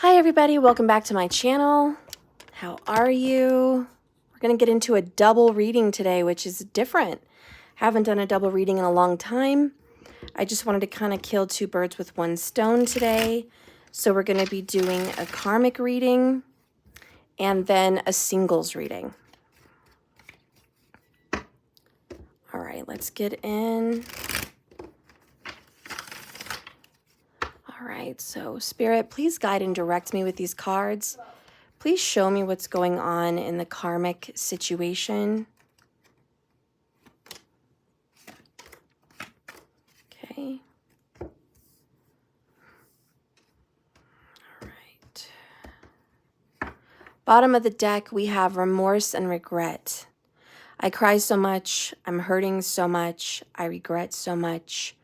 Hi everybody, welcome back to my channel. How are you? We're going to get into a double reading today, which is different. Haven't done a double reading in a long time. I just wanted to kind of kill two birds with one stone today. So we're going to be doing a karmic reading and then a singles reading. All right, let's get in. All right, so Spirit, please guide and direct me with these cards. Please show me what's going on in the karmic situation. Okay. All right. Bottom of the deck, we have remorse and regret. I cry so much. I'm hurting so much. I regret so much.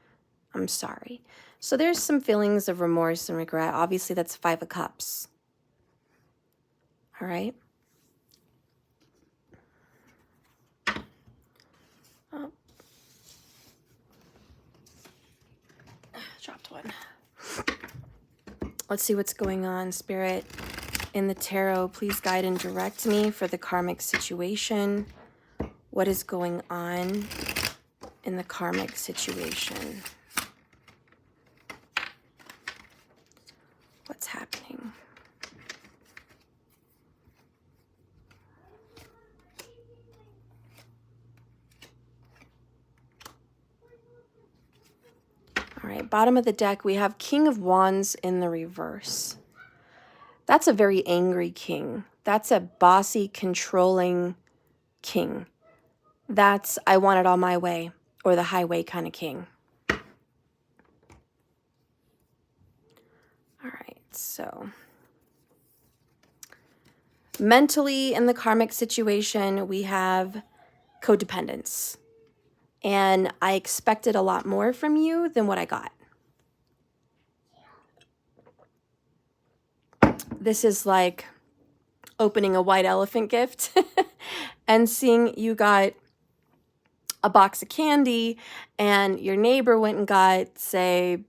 I'm sorry. So there's some feelings of remorse and regret. Obviously, that's Five of Cups. All right. Oh. Dropped one. Let's see what's going on, Spirit. In the tarot, please guide and direct me for the karmic situation. What is going on in the karmic situation? What's happening? All right, bottom of the deck, we have King of Wands in the reverse. That's a very angry king. That's a bossy, controlling king. That's I want it all my way, or the highway kind of king. All right, so mentally in the karmic situation, we have codependence. And I expected a lot more from you than what I got. This is like opening a white elephant gift and seeing you got a box of candy and your neighbor went and got, say,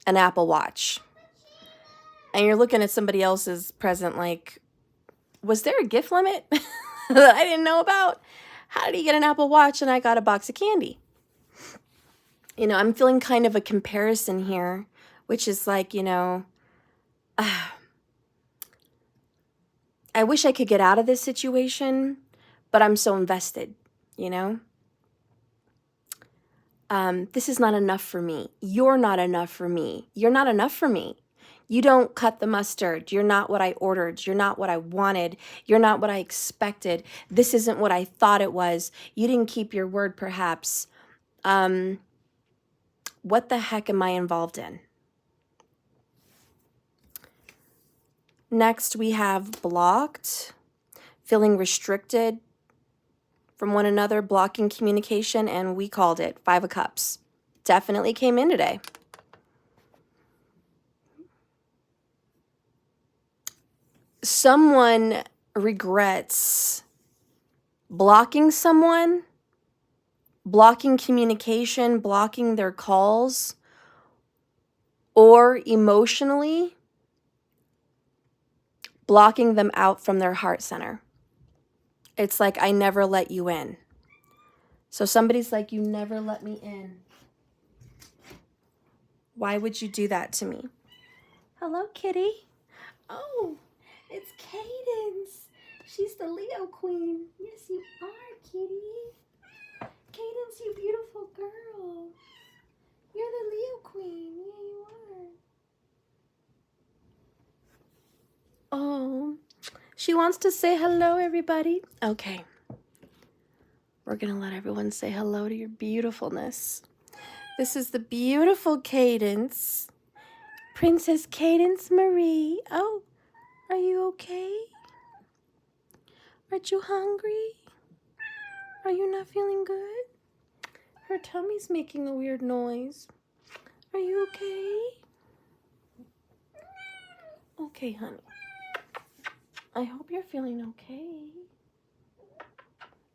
an Apple Watch. And you're looking at somebody else's present like, was there a gift limit that I didn't know about? How did he get an Apple Watch and I got a box of candy? You know, I'm feeling kind of a comparison here, which is like, you know, I wish I could get out of this situation, but I'm so invested, you know? This is not enough for me. You're not enough for me. You're not enough for me. You don't cut the mustard. You're not what I ordered. You're not what I wanted. You're not what I expected. This isn't what I thought it was. You didn't keep your word, perhaps. What the heck am I involved in? Next, we have blocked, feeling restricted from one another, blocking communication, and we called it Five of Cups. Definitely came in today. Someone regrets blocking someone, blocking communication, blocking their calls, or emotionally blocking them out from their heart center. It's like, I never let you in. So somebody's like, you never let me in. Why would you do that to me? Hello, kitty. Oh, it's Cadence. She's the Leo queen. Yes, you are, kitty. Cadence, you beautiful girl. You're the Leo queen. Yeah, you are. Oh, she wants to say hello, everybody. Okay. We're going to let everyone say hello to your beautifulness. This is the beautiful Cadence. Princess Cadence Marie. Oh, are you okay? Aren't you hungry? Are you not feeling good? Her tummy's making a weird noise. Are you okay? Okay, honey. I hope you're feeling okay.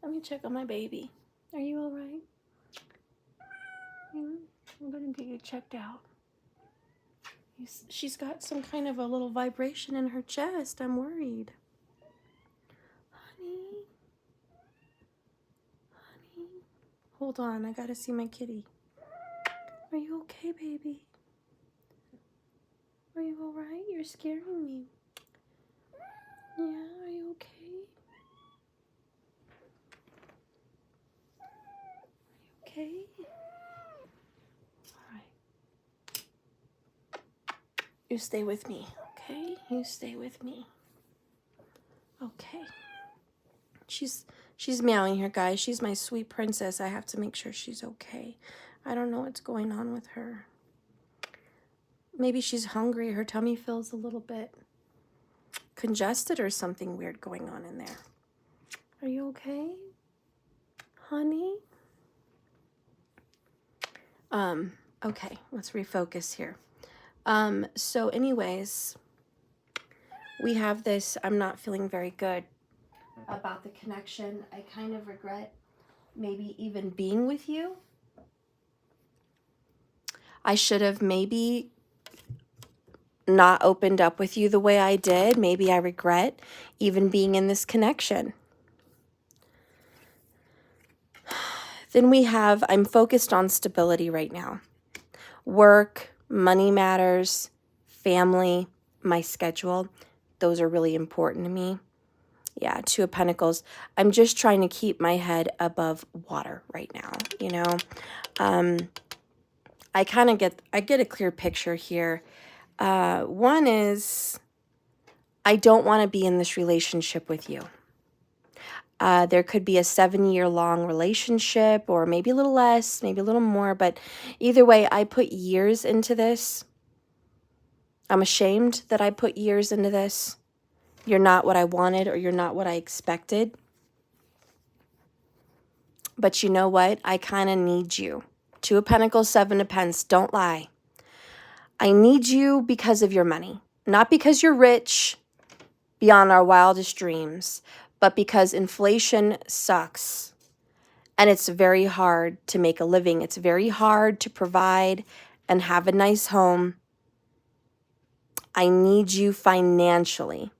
Let me check on my baby. Are you all right? I'm going to get you checked out. She's got some kind of a little vibration in her chest. I'm worried. Honey. Honey. Hold on, I gotta see my kitty. Are you okay, baby? Are you alright? You're scaring me. Yeah, are you okay? Are you okay? Alright. You stay with me, okay? You stay with me. Okay. She's meowing here, guys. She's my sweet princess. I have to make sure she's okay. I don't know what's going on with her. Maybe she's hungry. Her tummy feels a little bit congested or something weird going on in there. Are you okay? Honey? Okay, let's refocus here. So anyways, we have this, I'm not feeling very good about the connection. I kind of regret maybe even being with you. I should have maybe not opened up with you the way I did. Maybe I regret even being in this connection. Then we have, I'm focused on stability right now. Work, money matters, family, my schedule. Those are really important to me. Yeah, Two of Pentacles. I'm just trying to keep my head above water right now, you know. I get a clear picture here. One is, I don't want to be in this relationship with you. There could be a 7-year-long relationship, or maybe a little less, maybe a little more, but either way, I put years into this. I'm ashamed that I put years into this. You're not what I wanted, or you're not what I expected. But you know what? I kind of need you. Two of Pentacles, Seven of Pentacles. Don't lie. I need you because of your money. Not because you're rich beyond our wildest dreams, but because inflation sucks. And it's very hard to make a living. It's very hard to provide and have a nice home. I need you financially.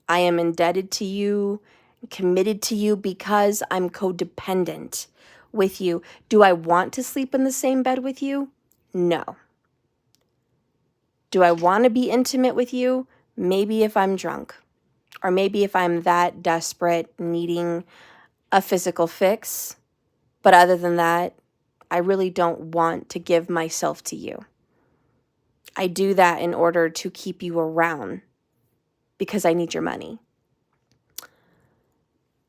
I am indebted to you, committed to you because I'm codependent with you. Do I want to sleep in the same bed with you? No. Do I want to be intimate with you? Maybe if I'm drunk, or maybe if I'm that desperate, needing a physical fix. But other than that, I really don't want to give myself to you. I do that in order to keep you around because I need your money.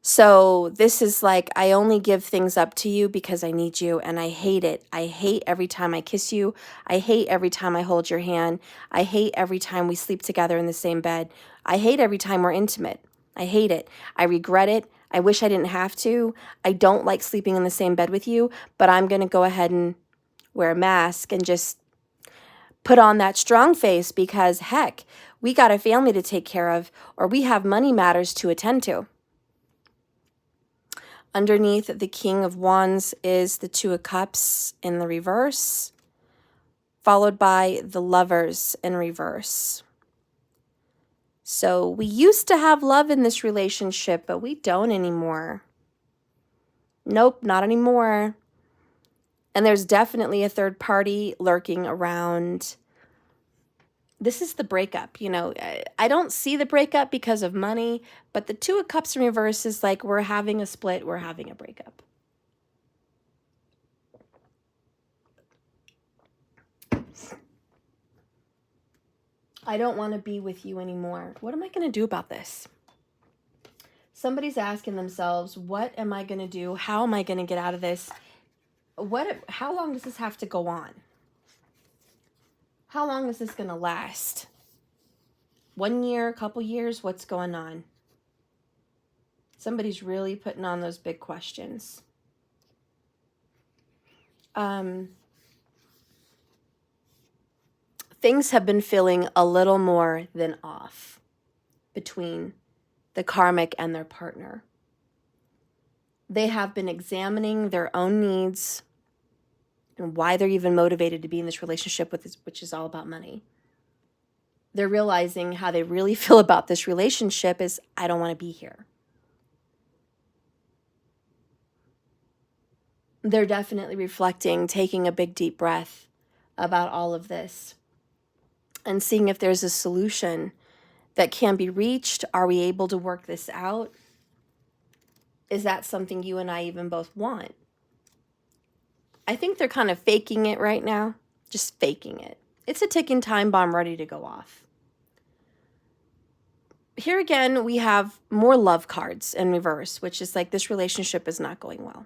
So this is like, I only give things up to you because I need you, and I hate it. I hate every time I kiss you. I hate every time I hold your hand. I hate every time we sleep together in the same bed. I hate every time we're intimate. I hate it. I regret it. I wish I didn't have to. I don't like sleeping in the same bed with you, but I'm going to go ahead and wear a mask and just put on that strong face because, heck, we got a family to take care of, or we have money matters to attend to. Underneath the King of Wands is the Two of Cups in the reverse, followed by the Lovers in reverse. So we used to have love in this relationship, but we don't anymore. Nope, not anymore. And there's definitely a third party lurking around. This is the breakup, you know. I don't see the breakup because of money, but the Two of Cups in reverse is like, we're having a split, we're having a breakup. I don't want to be with you anymore. What am I going to do about this? Somebody's asking themselves, what am I going to do? How am I going to get out of this? How long does this have to go on? How long is this going to last? 1 year, a couple years? What's going on? Somebody's really putting on those big questions. Things have been feeling a little more than off between the karmic and their partner. They have been examining their own needs and why they're even motivated to be in this relationship with this, which is all about money. they're realizing how they really feel about this relationship is, I don't want to be here. They're definitely reflecting, taking a big deep breath about all of this and seeing if there's a solution that can be reached. Are we able to work this out? Is that something you and I even both want? I think they're kind of faking it right now, just faking it. It's a ticking time bomb ready to go off. Here again, we have more love cards in reverse, which is like this relationship is not going well.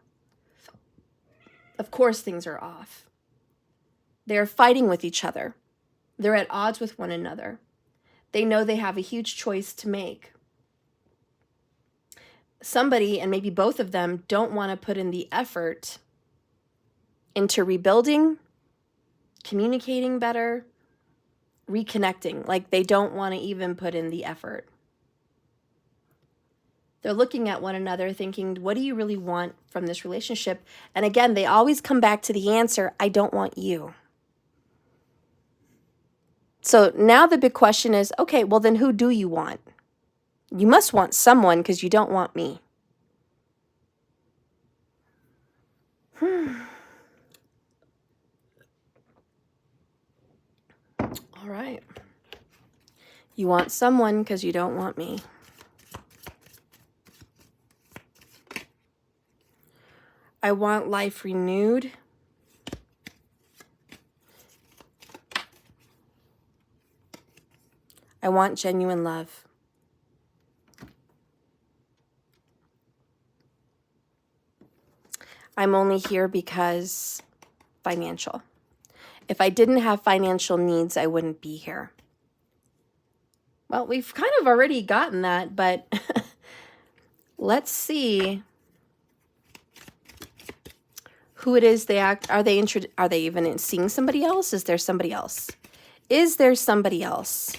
Of course, things are off. They're fighting with each other. They're at odds with one another. They know they have a huge choice to make. Somebody, and maybe both of them, don't want to put in the effort into rebuilding, communicating better, reconnecting. Like they don't want to even put in the effort. They're looking at one another thinking, what do you really want from this relationship? And again, they always come back to the answer, I don't want you. So now the big question is, okay, well then who do you want? You must want someone because you don't want me. All right. You want someone because you don't want me. I want life renewed. I want genuine love. I'm only here because financial. If I didn't have financial needs, I wouldn't be here. Well, we've kind of already gotten that, but let's see who it is they act. Are they even seeing somebody else? Is there somebody else? Is there somebody else?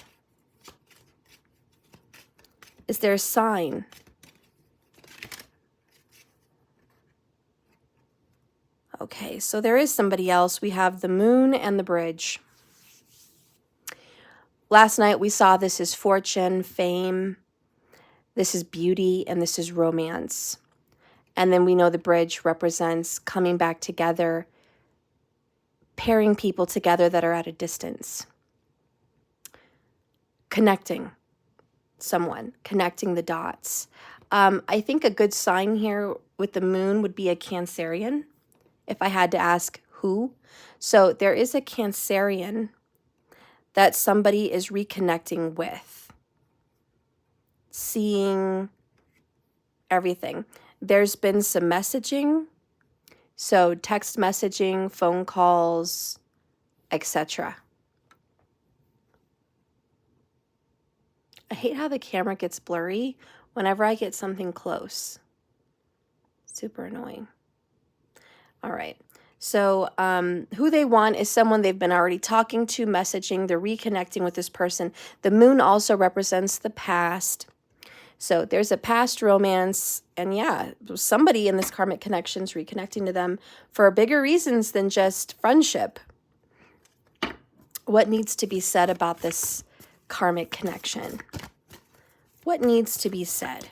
Is there a sign? Okay, so there is somebody else. We have the moon and the bridge. Last night we saw this is fortune, fame, this is beauty, and this is romance. And then we know the bridge represents coming back together, pairing people together that are at a distance, connecting someone, connecting the dots. I think a good sign here with the moon would be a Cancerian, if I had to ask who. So there is a Cancerian that somebody is reconnecting with, seeing everything. There's been some messaging, so text messaging, phone calls, etc. I hate how the camera gets blurry whenever I get something close. Super annoying. All right. So who they want is someone they've been already talking to, messaging, they're reconnecting with this person. The moon also represents the past. So there's a past romance, and yeah, somebody in this karmic connection's reconnecting to them for bigger reasons than just friendship. What needs to be said about this karmic connection? What needs to be said?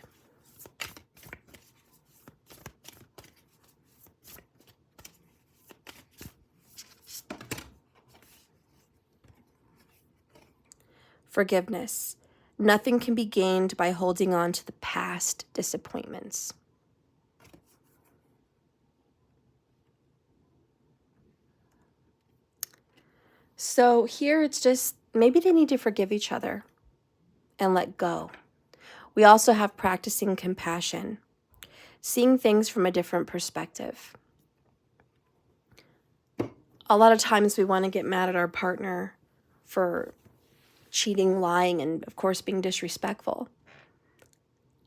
Forgiveness. Nothing can be gained by holding on to the past disappointments. So here it's just, maybe they need to forgive each other and let go. We also have practicing compassion, seeing things from a different perspective. A lot of times we want to get mad at our partner for cheating, lying, and of course being disrespectful.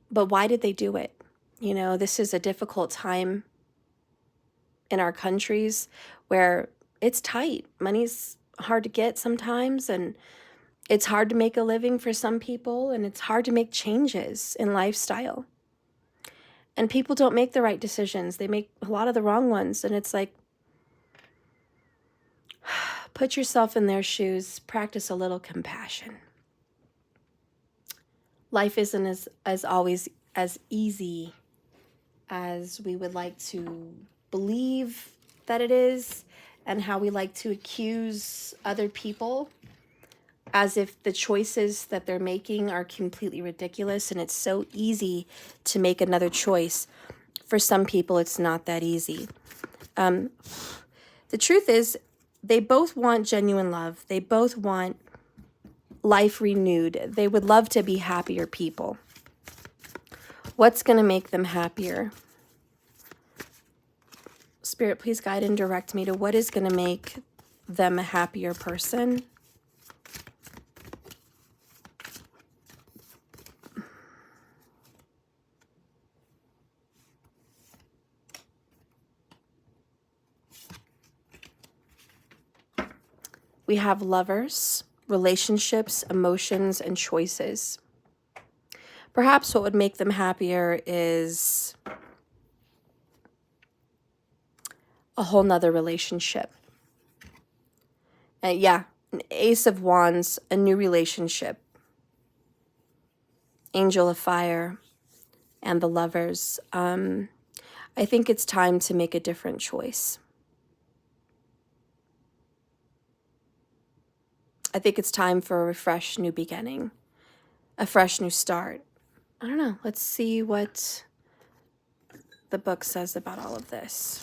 But why did they do it? You know, this is a difficult time in our countries where it's tight. Money's hard to get sometimes, and it's hard to make a living for some people, and it's hard to make changes in lifestyle. And people don't make the right decisions. They make a lot of the wrong ones, and it's like, put yourself in their shoes, practice a little compassion. Life isn't as always as easy as we would like to believe that it is, and how we like to accuse other people as if the choices that they're making are completely ridiculous, and it's so easy to make another choice. For some people, it's not that easy. The truth is, they both want genuine love. They both want life renewed. They would love to be happier people. What's going to make them happier? Spirit, please guide and direct me to what is going to make them a happier person. We have lovers, relationships, emotions, and choices. Perhaps what would make them happier is a whole nother relationship. Yeah, an Ace of Wands, a new relationship. Angel of Fire, and the Lovers. I think it's time to make a different choice. I think it's time for a fresh new beginning, a fresh new start. I don't know. Let's see what the book says about all of this.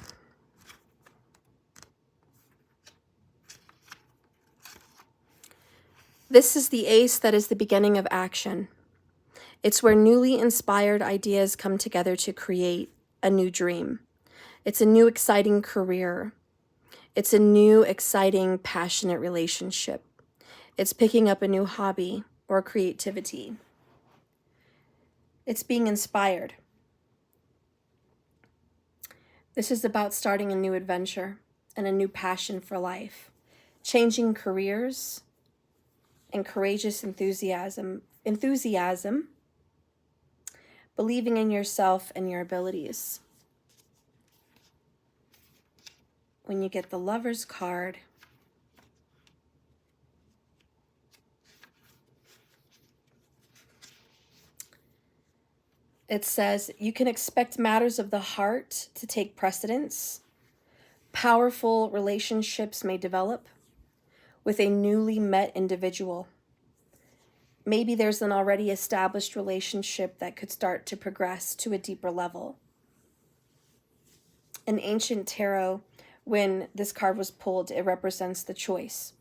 This is the ace that is the beginning of action. It's where newly inspired ideas come together to create a new dream. It's a new exciting career. It's a new exciting passionate relationship. It's picking up a new hobby or creativity. It's being inspired. This is about starting a new adventure and a new passion for life, changing careers, and courageous enthusiasm, believing in yourself and your abilities. When you get the Lover's card, it says, you can expect matters of the heart to take precedence. Powerful relationships may develop with a newly met individual. Maybe there's an already established relationship that could start to progress to a deeper level. In ancient tarot, when this card was pulled, it represents the choice.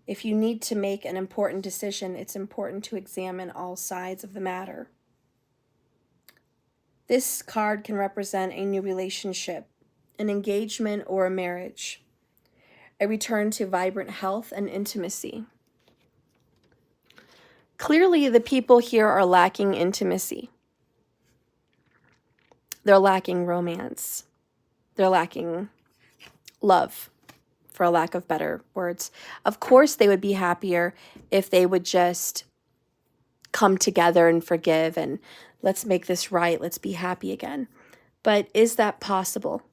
If you need to make an important decision, it's important to examine all sides of the matter. This card can represent a new relationship, an engagement, or a marriage, a return to vibrant health and intimacy. Clearly, the people here are lacking intimacy. They're lacking romance. They're lacking love, for a lack of better words. Of course, they would be happier if they would just come together and forgive and let's make this right. Let's be happy again. But is that possible?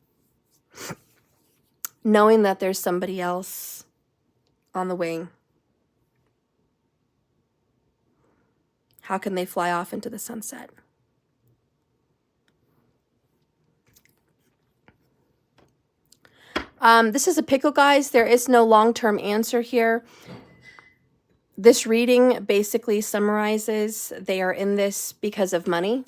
Knowing that there's somebody else on the wing. How can they fly off into the sunset? This is a pickle, guys. There is no long-term answer here. This reading basically summarizes they are in this because of money.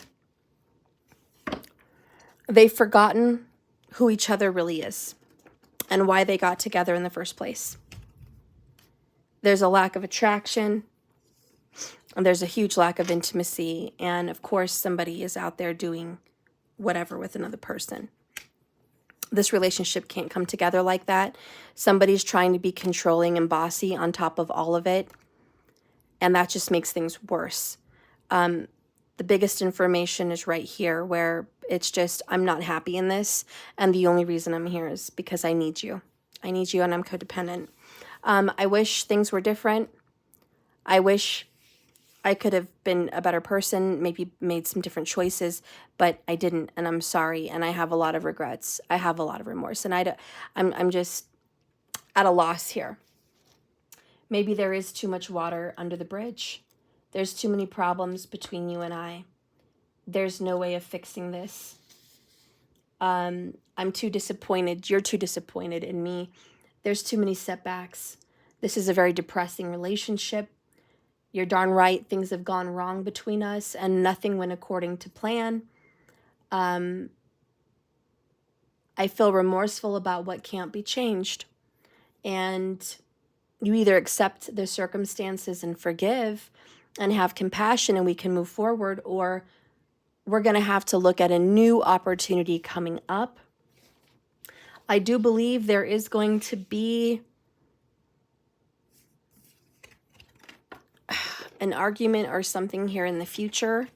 They've forgotten who each other really is and why they got together in the first place. There's a lack of attraction. And there's a huge lack of intimacy. And of course, somebody is out there doing whatever with another person. This relationship can't come together like that. Somebody's trying to be controlling and bossy on top of all of it. And that just makes things worse. The biggest information is right here, where it's just, I'm not happy in this. And the only reason I'm here is because I need you. I need you and I'm codependent. I wish things were different. I wish I could have been a better person, maybe made some different choices, but I didn't, and I'm sorry, and I have a lot of regrets. I have a lot of remorse, and I'm just at a loss here. Maybe there is too much water under the bridge. There's too many problems between you and I. There's no way of fixing this. I'm too disappointed. You're too disappointed in me. There's too many setbacks. This is a very depressing relationship. You're darn right. Things have gone wrong between us and nothing went according to plan. I feel remorseful about what can't be changed. And you either accept the circumstances and forgive and have compassion and we can move forward, or we're going to have to look at a new opportunity coming up. I do believe there is going to be an argument or something here in the future.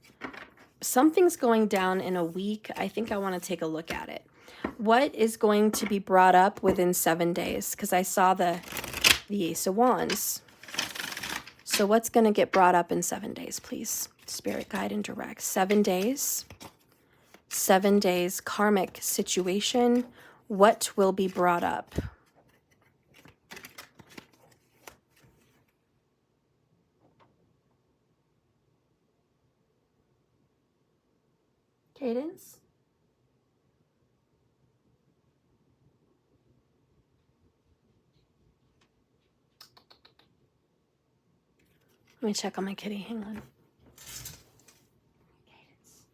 Something's going down in a week. I think I want to take a look at it. What is going to be brought up within 7 days? Because I saw the Ace of Wands. So what's going to get brought up in 7 days, please? Spirit, guide, and direct. 7 days. 7 days. Karmic situation. What will be brought up? Cadence? Let me check on my kitty. Hang on. Cadence.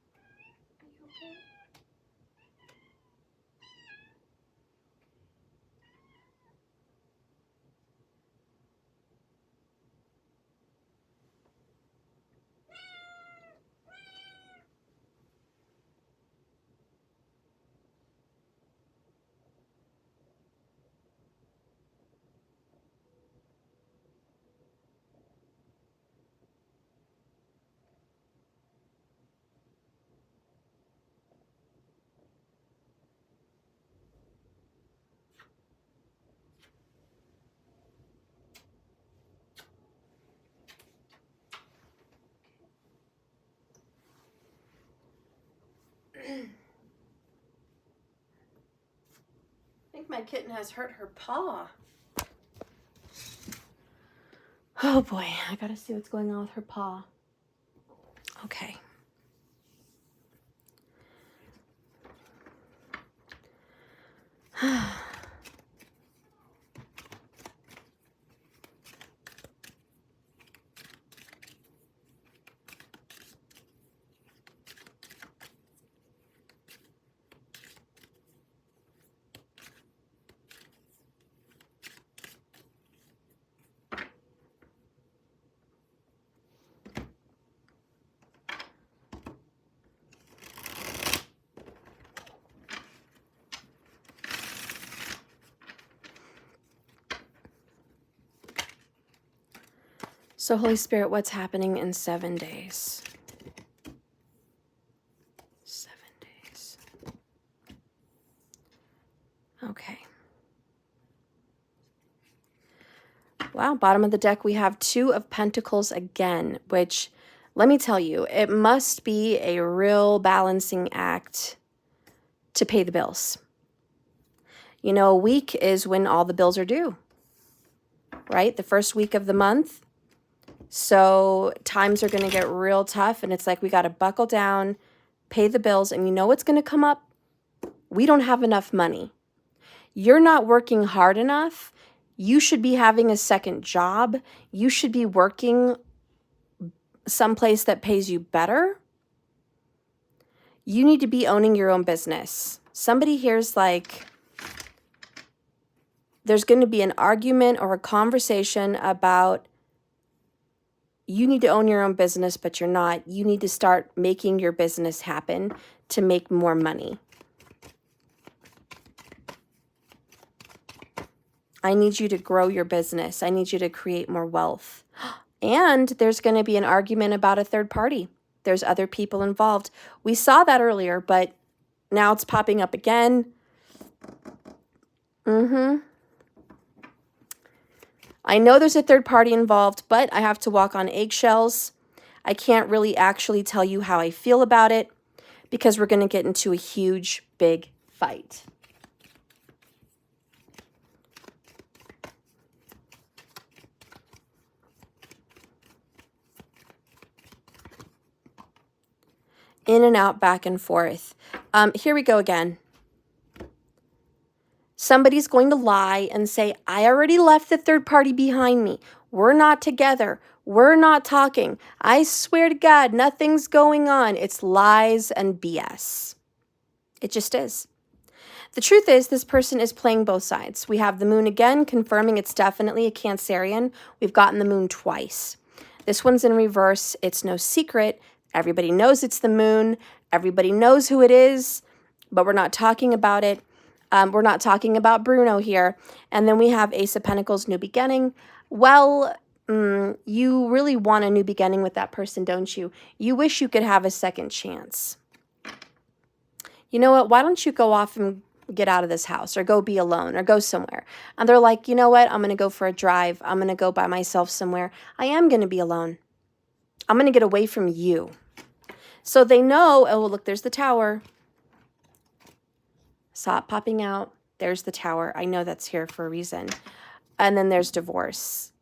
Are you okay? I think my kitten has hurt her paw. Oh boy, I gotta see what's going on with her paw. Okay. So, Holy Spirit, what's happening in 7 days? 7 days. Okay. Wow, bottom of the deck, we have 2 of Pentacles again, which, let me tell you, it must be a real balancing act to pay the bills. You know, a week is when all the bills are due, right? The first week of the month. So times are going to get real tough, and it's like we got to buckle down, pay the bills, and you know what's going to come up? We don't have enough money. You're not working hard enough. You should be having a second job. You should be working someplace that pays you better. You need to be owning your own business. Somebody here's like, there's going to be an argument or a conversation about you need to own your own business, but you're not. You need to start making your business happen to make more money. I need you to grow your business. I need you to create more wealth. And there's going to be an argument about a third party. There's other people involved. We saw that earlier, but now it's popping up again. I know there's a third party involved, but I have to walk on eggshells. I can't really actually tell you how I feel about it because we're going to get into a huge, big fight. In and out, back and forth. Here we go again. Somebody's going to lie and say, I already left the third party behind me. We're not together. We're not talking. I swear to God, nothing's going on. It's lies and BS. It just is. The truth is, this person is playing both sides. We have the moon again, confirming it's definitely a Cancerian. We've gotten the moon twice. This one's in reverse. It's no secret. Everybody knows it's the moon. Everybody knows who it is, but we're not talking about it. We're not talking about Bruno here. And then we have Ace of Pentacles, new beginning. Well, you really want a new beginning with that person, don't you? You wish you could have a second chance. You know what? Why don't you go off and get out of this house or go be alone or go somewhere? And they're like, you know what? I'm going to go for a drive. I'm going to go by myself somewhere. I am going to be alone. I'm going to get away from you. So they know, oh, look, there's the tower. Saw it popping out. There's the tower. I know that's here for a reason. And then there's divorce.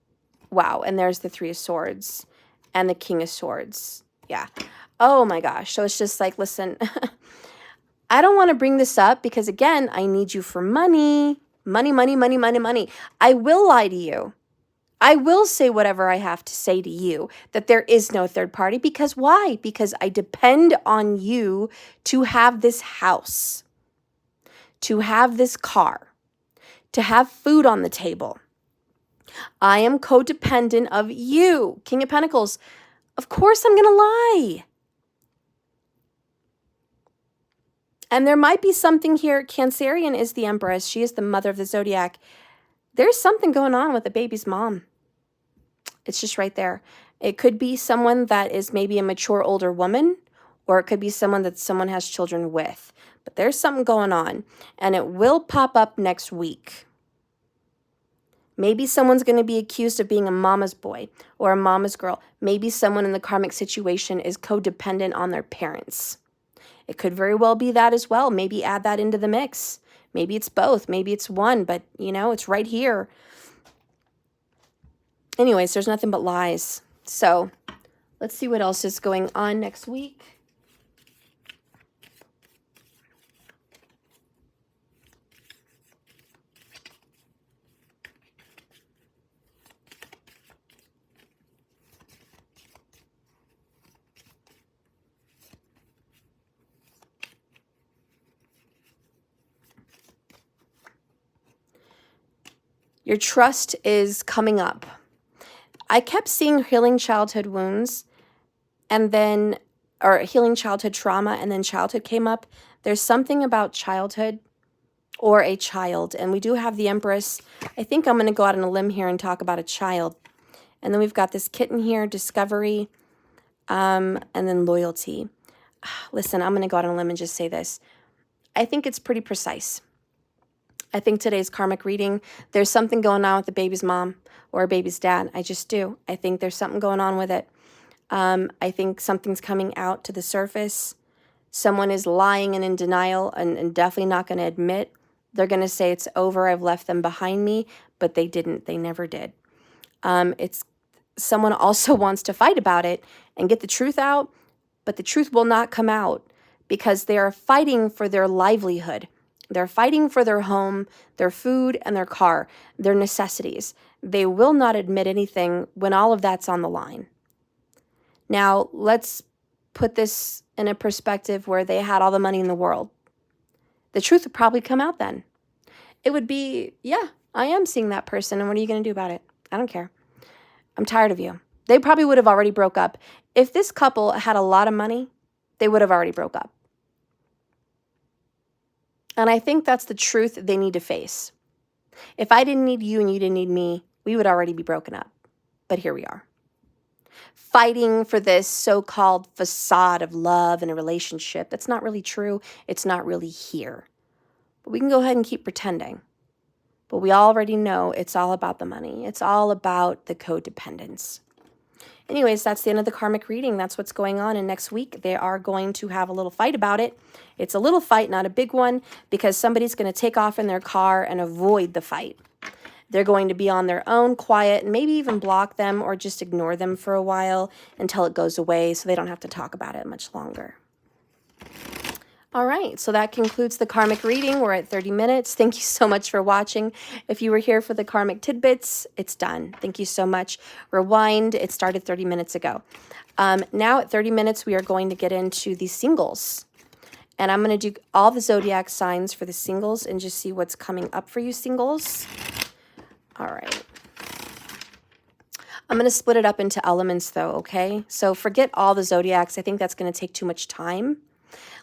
Wow. And there's the Three of Swords and the King of Swords. Yeah. Oh my gosh. So it's just like, listen, I don't want to bring this up because, again, I need you for money. Money, money, money, money, money. I will lie to you. I will say whatever I have to say to you, that there is no third party. Because why? Because I depend on you to have this house, to have this car, to have food on the table. I am codependent of you. King of Pentacles. Of course I'm going to lie. And there might be something here. Cancerian is the Empress. She is the mother of the zodiac. There's something going on with the baby's mom. It's just right there. It could be someone that is maybe a mature older woman, or it could be someone that someone has children with. But there's something going on, and it will pop up next week. Maybe someone's going to be accused of being a mama's boy or a mama's girl. Maybe someone in the karmic situation is codependent on their parents. It could very well be that as well. Maybe add that into the mix. Maybe it's both. Maybe it's one, but, you know, it's right here. Anyways, there's nothing but lies. So let's see what else is going on next week. Your trust is coming up. I kept seeing healing childhood wounds and then, or healing childhood trauma, and then childhood came up. There's something about childhood or a child. And we do have the Empress. I think I'm going to go out on a limb here and talk about a child. And then we've got this kitten here, discovery, and then loyalty. Listen, I'm going to go out on a limb and just say this. I think it's pretty precise. I think today's karmic reading, there's something going on with the baby's mom or a baby's dad. I just do. I think there's something going on with it. I think something's coming out to the surface. Someone is lying and in denial and definitely not going to admit. They're going to say it's over. I've left them behind me, but they didn't. They never did. It's someone also wants to fight about it and get the truth out, but the truth will not come out because they are fighting for their livelihood. They're fighting for their home, their food, and their car, their necessities. They will not admit anything when all of that's on the line. Now, let's put this in a perspective where they had all the money in the world. The truth would probably come out then. It would be, yeah, I am seeing that person, and what are you going to do about it? I don't care. I'm tired of you. They probably would have already broke up. If this couple had a lot of money, they would have already broke up. And I think that's the truth they need to face. If I didn't need you and you didn't need me, we would already be broken up. But here we are. Fighting for this so-called facade of love and a relationship that's not really true. It's not really here. But we can go ahead and keep pretending. But we already know it's all about the money. It's all about the codependence. Anyways, that's the end of the karmic reading. That's what's going on. And next week, they are going to have a little fight about it. It's a little fight, not a big one, because somebody's going to take off in their car and avoid the fight. They're going to be on their own, quiet, and maybe even block them or just ignore them for a while until it goes away so they don't have to talk about it much longer. All right, so that concludes the karmic reading. We're at 30 minutes. Thank you so much for watching. If you were here for the karmic tidbits, it's done. Thank you so much. Rewind, it started 30 minutes ago. Now at 30 minutes, we are going to get into the singles. And I'm going to do all the zodiac signs for the singles and just see what's coming up for you singles. All right. I'm going to split it up into elements though, okay? So forget all the zodiacs. I think that's going to take too much time.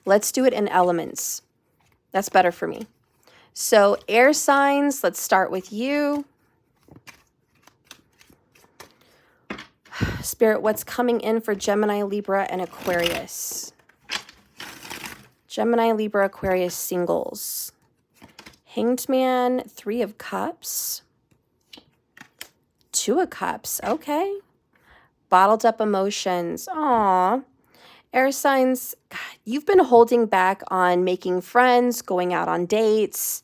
Let's do it in elements. That's better for me. So air signs, let's start with you. Spirit, what's coming in for Gemini, Libra, and Aquarius? Gemini, Libra, Aquarius singles. Hanged Man, 3 of Cups. 2 of Cups, okay. Bottled up emotions, aw. Air signs, God, you've been holding back on making friends, going out on dates.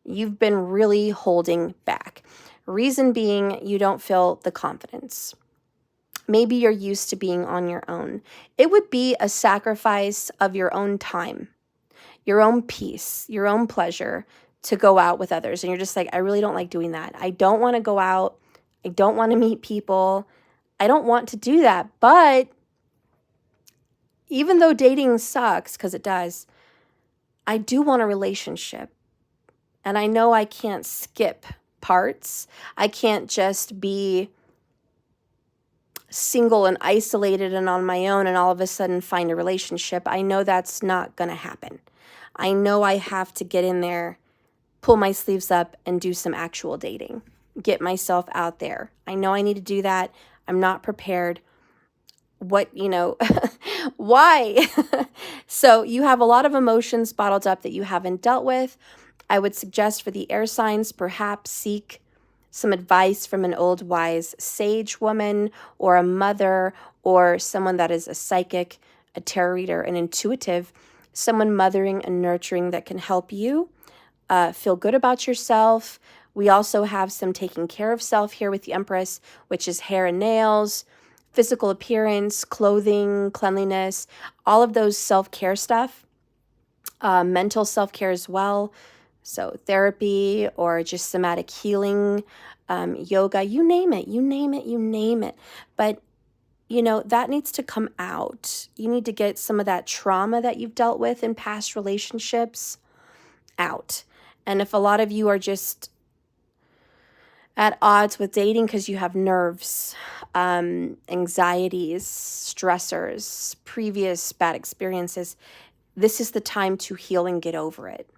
You've been really holding back. Reason being, you don't feel the confidence. Maybe you're used to being on your own. It would be a sacrifice of your own time, your own peace, your own pleasure to go out with others. And you're just like, I really don't like doing that. I don't want to go out. I don't want to meet people. I don't want to do that. But even though dating sucks, because it does, I do want a relationship. And I know I can't skip parts. I can't just be single and isolated and on my own and all of a sudden find a relationship. I know that's not going to happen. I know I have to get in there, pull my sleeves up, and do some actual dating. Get myself out there. I know I need to do that. I'm not prepared. What, why? So you have a lot of emotions bottled up that you haven't dealt with. I would suggest for the air signs, perhaps seek some advice from an old wise sage woman or a mother or someone that is a psychic, a tarot reader, an intuitive, someone mothering and nurturing that can help you feel good about yourself. We also have some taking care of self here with the Empress, which is hair and nails, physical appearance, clothing, cleanliness, all of those self-care stuff, mental self-care as well. So therapy or just somatic healing, yoga, you name it, you name it, you name it. But, that needs to come out. You need to get some of that trauma that you've dealt with in past relationships out. And if a lot of you are just at odds with dating because you have nerves, anxieties, stressors, previous bad experiences, this is the time to heal and get over it.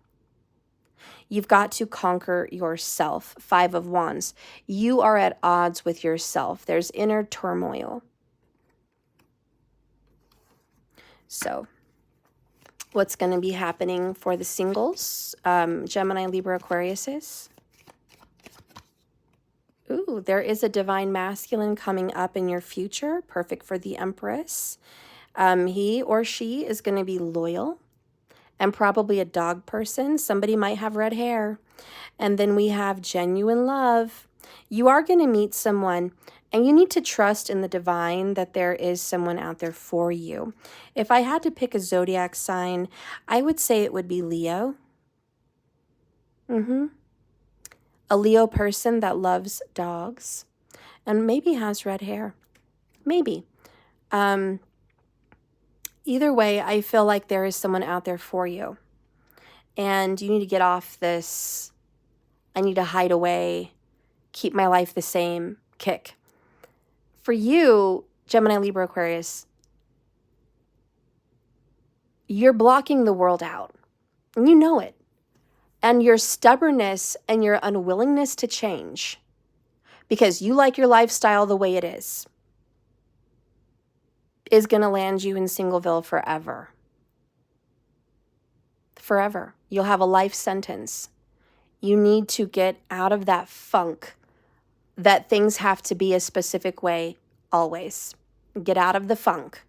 You've got to conquer yourself. 5 of Wands. You are at odds with yourself. There's inner turmoil. So what's going to be happening for the singles? Gemini, Libra, Aquariuses. Ooh, there is a divine masculine coming up in your future. Perfect for the Empress. He or she is going to be loyal and probably a dog person. Somebody might have red hair. And then we have genuine love. You are going to meet someone and you need to trust in the divine that there is someone out there for you. If I had to pick a zodiac sign, I would say it would be Leo. A Leo person that loves dogs and maybe has red hair. Maybe. Either way, I feel like there is someone out there for you. And you need to get off this, I need to hide away, keep my life the same kick. For you, Gemini, Libra, Aquarius, you're blocking the world out. And you know it. And your stubbornness and your unwillingness to change because you like your lifestyle the way it is going to land you in Singleville forever. Forever. You'll have a life sentence. You need to get out of that funk that things have to be a specific way always. Get out of the funk.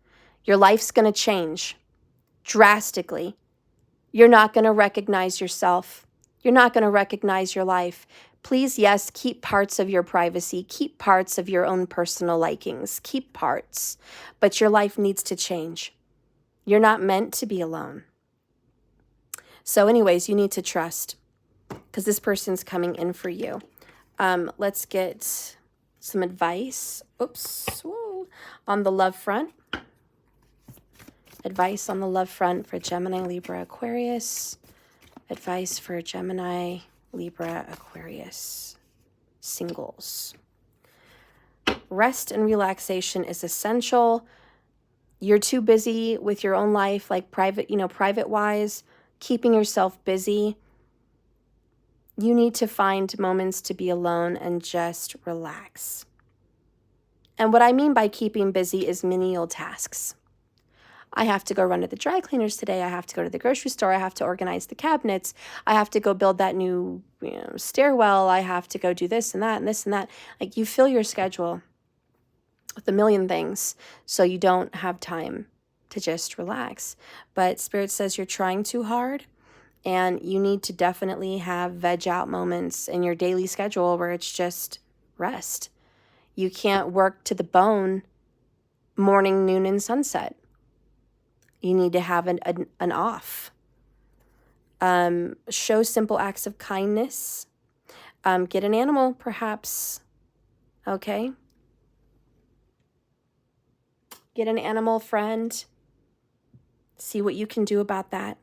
Your life's going to change drastically. You're not going to recognize yourself. You're not going to recognize your life. Please, yes, keep parts of your privacy. Keep parts of your own personal likings. Keep parts. But your life needs to change. You're not meant to be alone. So anyways, you need to trust because this person's coming in for you. Let's get some advice. On the love front. Advice on the love front for Gemini, Libra, Aquarius. Advice for Gemini, Libra, Aquarius, singles. Rest and relaxation is essential. You're too busy with your own life, like private-wise, keeping yourself busy. You need to find moments to be alone and just relax. And what I mean by keeping busy is menial tasks. I have to go run to the dry cleaners today. I have to go to the grocery store. I have to organize the cabinets. I have to go build that new stairwell. I have to go do this and that and this and that. Like, you fill your schedule with a million things, so you don't have time to just relax. But Spirit says you're trying too hard, and you need to definitely have veg out moments in your daily schedule where it's just rest. You can't work to the bone morning, noon, and sunset. You need to have an off. Show simple acts of kindness. Get an animal, perhaps. Okay? Get an animal friend. See what you can do about that.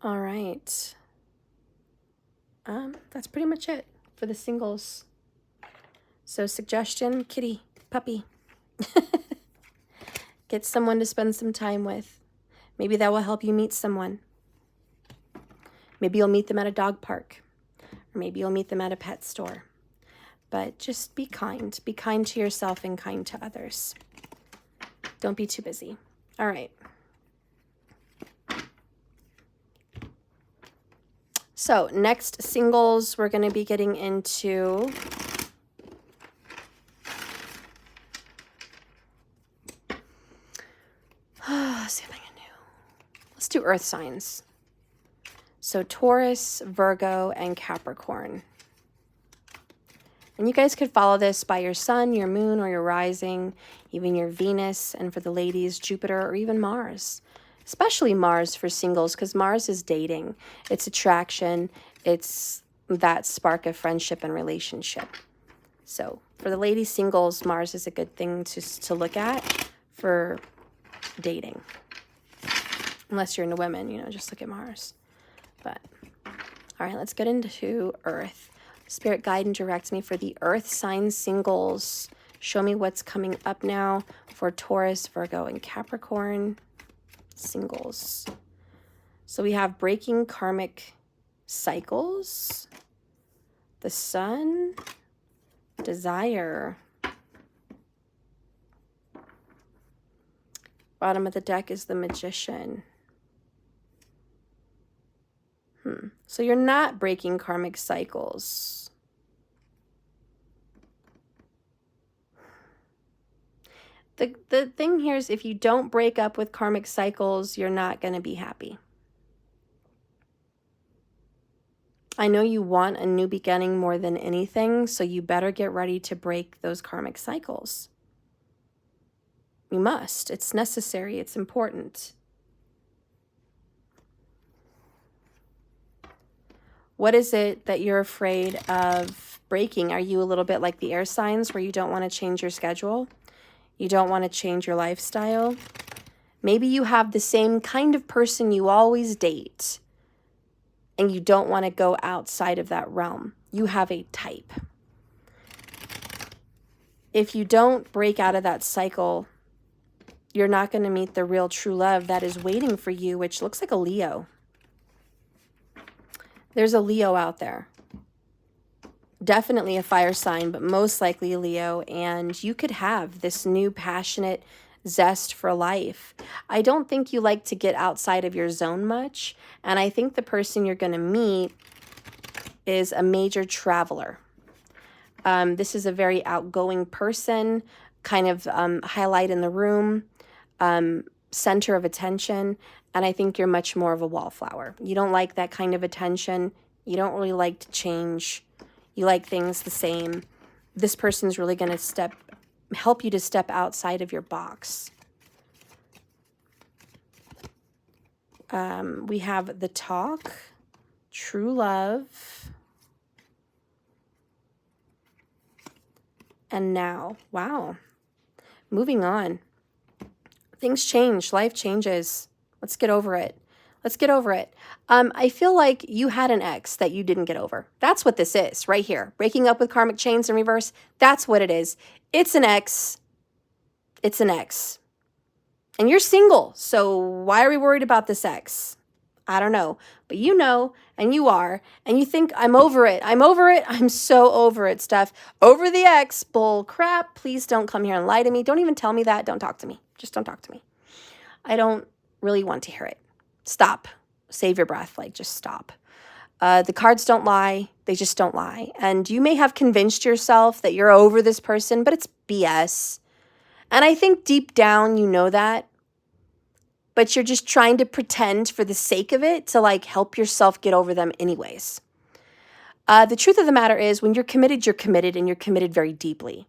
All right. That's pretty much it for the singles. So suggestion, kitty, puppy. Get someone to spend some time with. Maybe that will help you meet someone. Maybe you'll meet them at a dog park. Or maybe you'll meet them at a pet store. But just be kind. Be kind to yourself and kind to others. Don't be too busy. All right. So next singles, we're going to be getting into see if I can do. Let's do earth signs. So Taurus, Virgo, and Capricorn. And you guys could follow this by your sun, your moon, or your rising, even your Venus, and for the ladies, Jupiter, or even Mars. Especially Mars for singles, because Mars is dating. It's attraction. It's that spark of friendship and relationship. So for the ladies singles, Mars is a good thing to look at for dating. Unless you're into women, just look at Mars. But, all right, let's get into Earth. Spirit, guide and direct me for the Earth sign singles. Show me what's coming up now for Taurus, Virgo, and Capricorn singles. So we have breaking karmic cycles, the Sun, desire. Bottom of the deck is the Magician. So you're not breaking karmic cycles. The thing here is if you don't break up with karmic cycles, you're not going to be happy. I know you want a new beginning more than anything, so you better get ready to break those karmic cycles. You must. It's necessary. It's important. What is it that you're afraid of breaking? Are you a little bit like the air signs where you don't want to change your schedule? You don't want to change your lifestyle? Maybe you have the same kind of person you always date, and you don't want to go outside of that realm. You have a type. If you don't break out of that cycle, you're not going to meet the real true love that is waiting for you, which looks like a Leo. There's a Leo out there. Definitely a fire sign, but most likely a Leo. And you could have this new passionate zest for life. I don't think you like to get outside of your zone much. And I think the person you're going to meet is a major traveler. This is a very outgoing person, kind of highlight in the room, center of attention. And I think you're much more of a wallflower. You don't like that kind of attention. You don't really like to change. You like things the same. This person's really going to help you to step outside of your box. We have the talk, true love, and now. Wow. Moving on. Things change. Life changes. Let's get over it. Let's get over it. I feel like you had an ex that you didn't get over. That's what this is right here. Breaking up with karmic chains in reverse. That's what it is. It's an ex. It's an ex. And you're single. So why are we worried about this ex? I don't know. But you know, and you are. And you think, I'm over it. I'm over it. I'm so over it stuff. Over the ex. Bull crap. Please don't come here and lie to me. Don't even tell me that. Don't talk to me. Just don't talk to me. I don't really want to hear it. Stop. Save your breath. Like, just stop. The cards don't lie. They just don't lie. And you may have convinced yourself that you're over this person, but it's BS. And I think deep down you know that. But you're just trying to pretend for the sake of it to like help yourself get over them anyways. The truth of the matter is when you're committed and you're committed very deeply.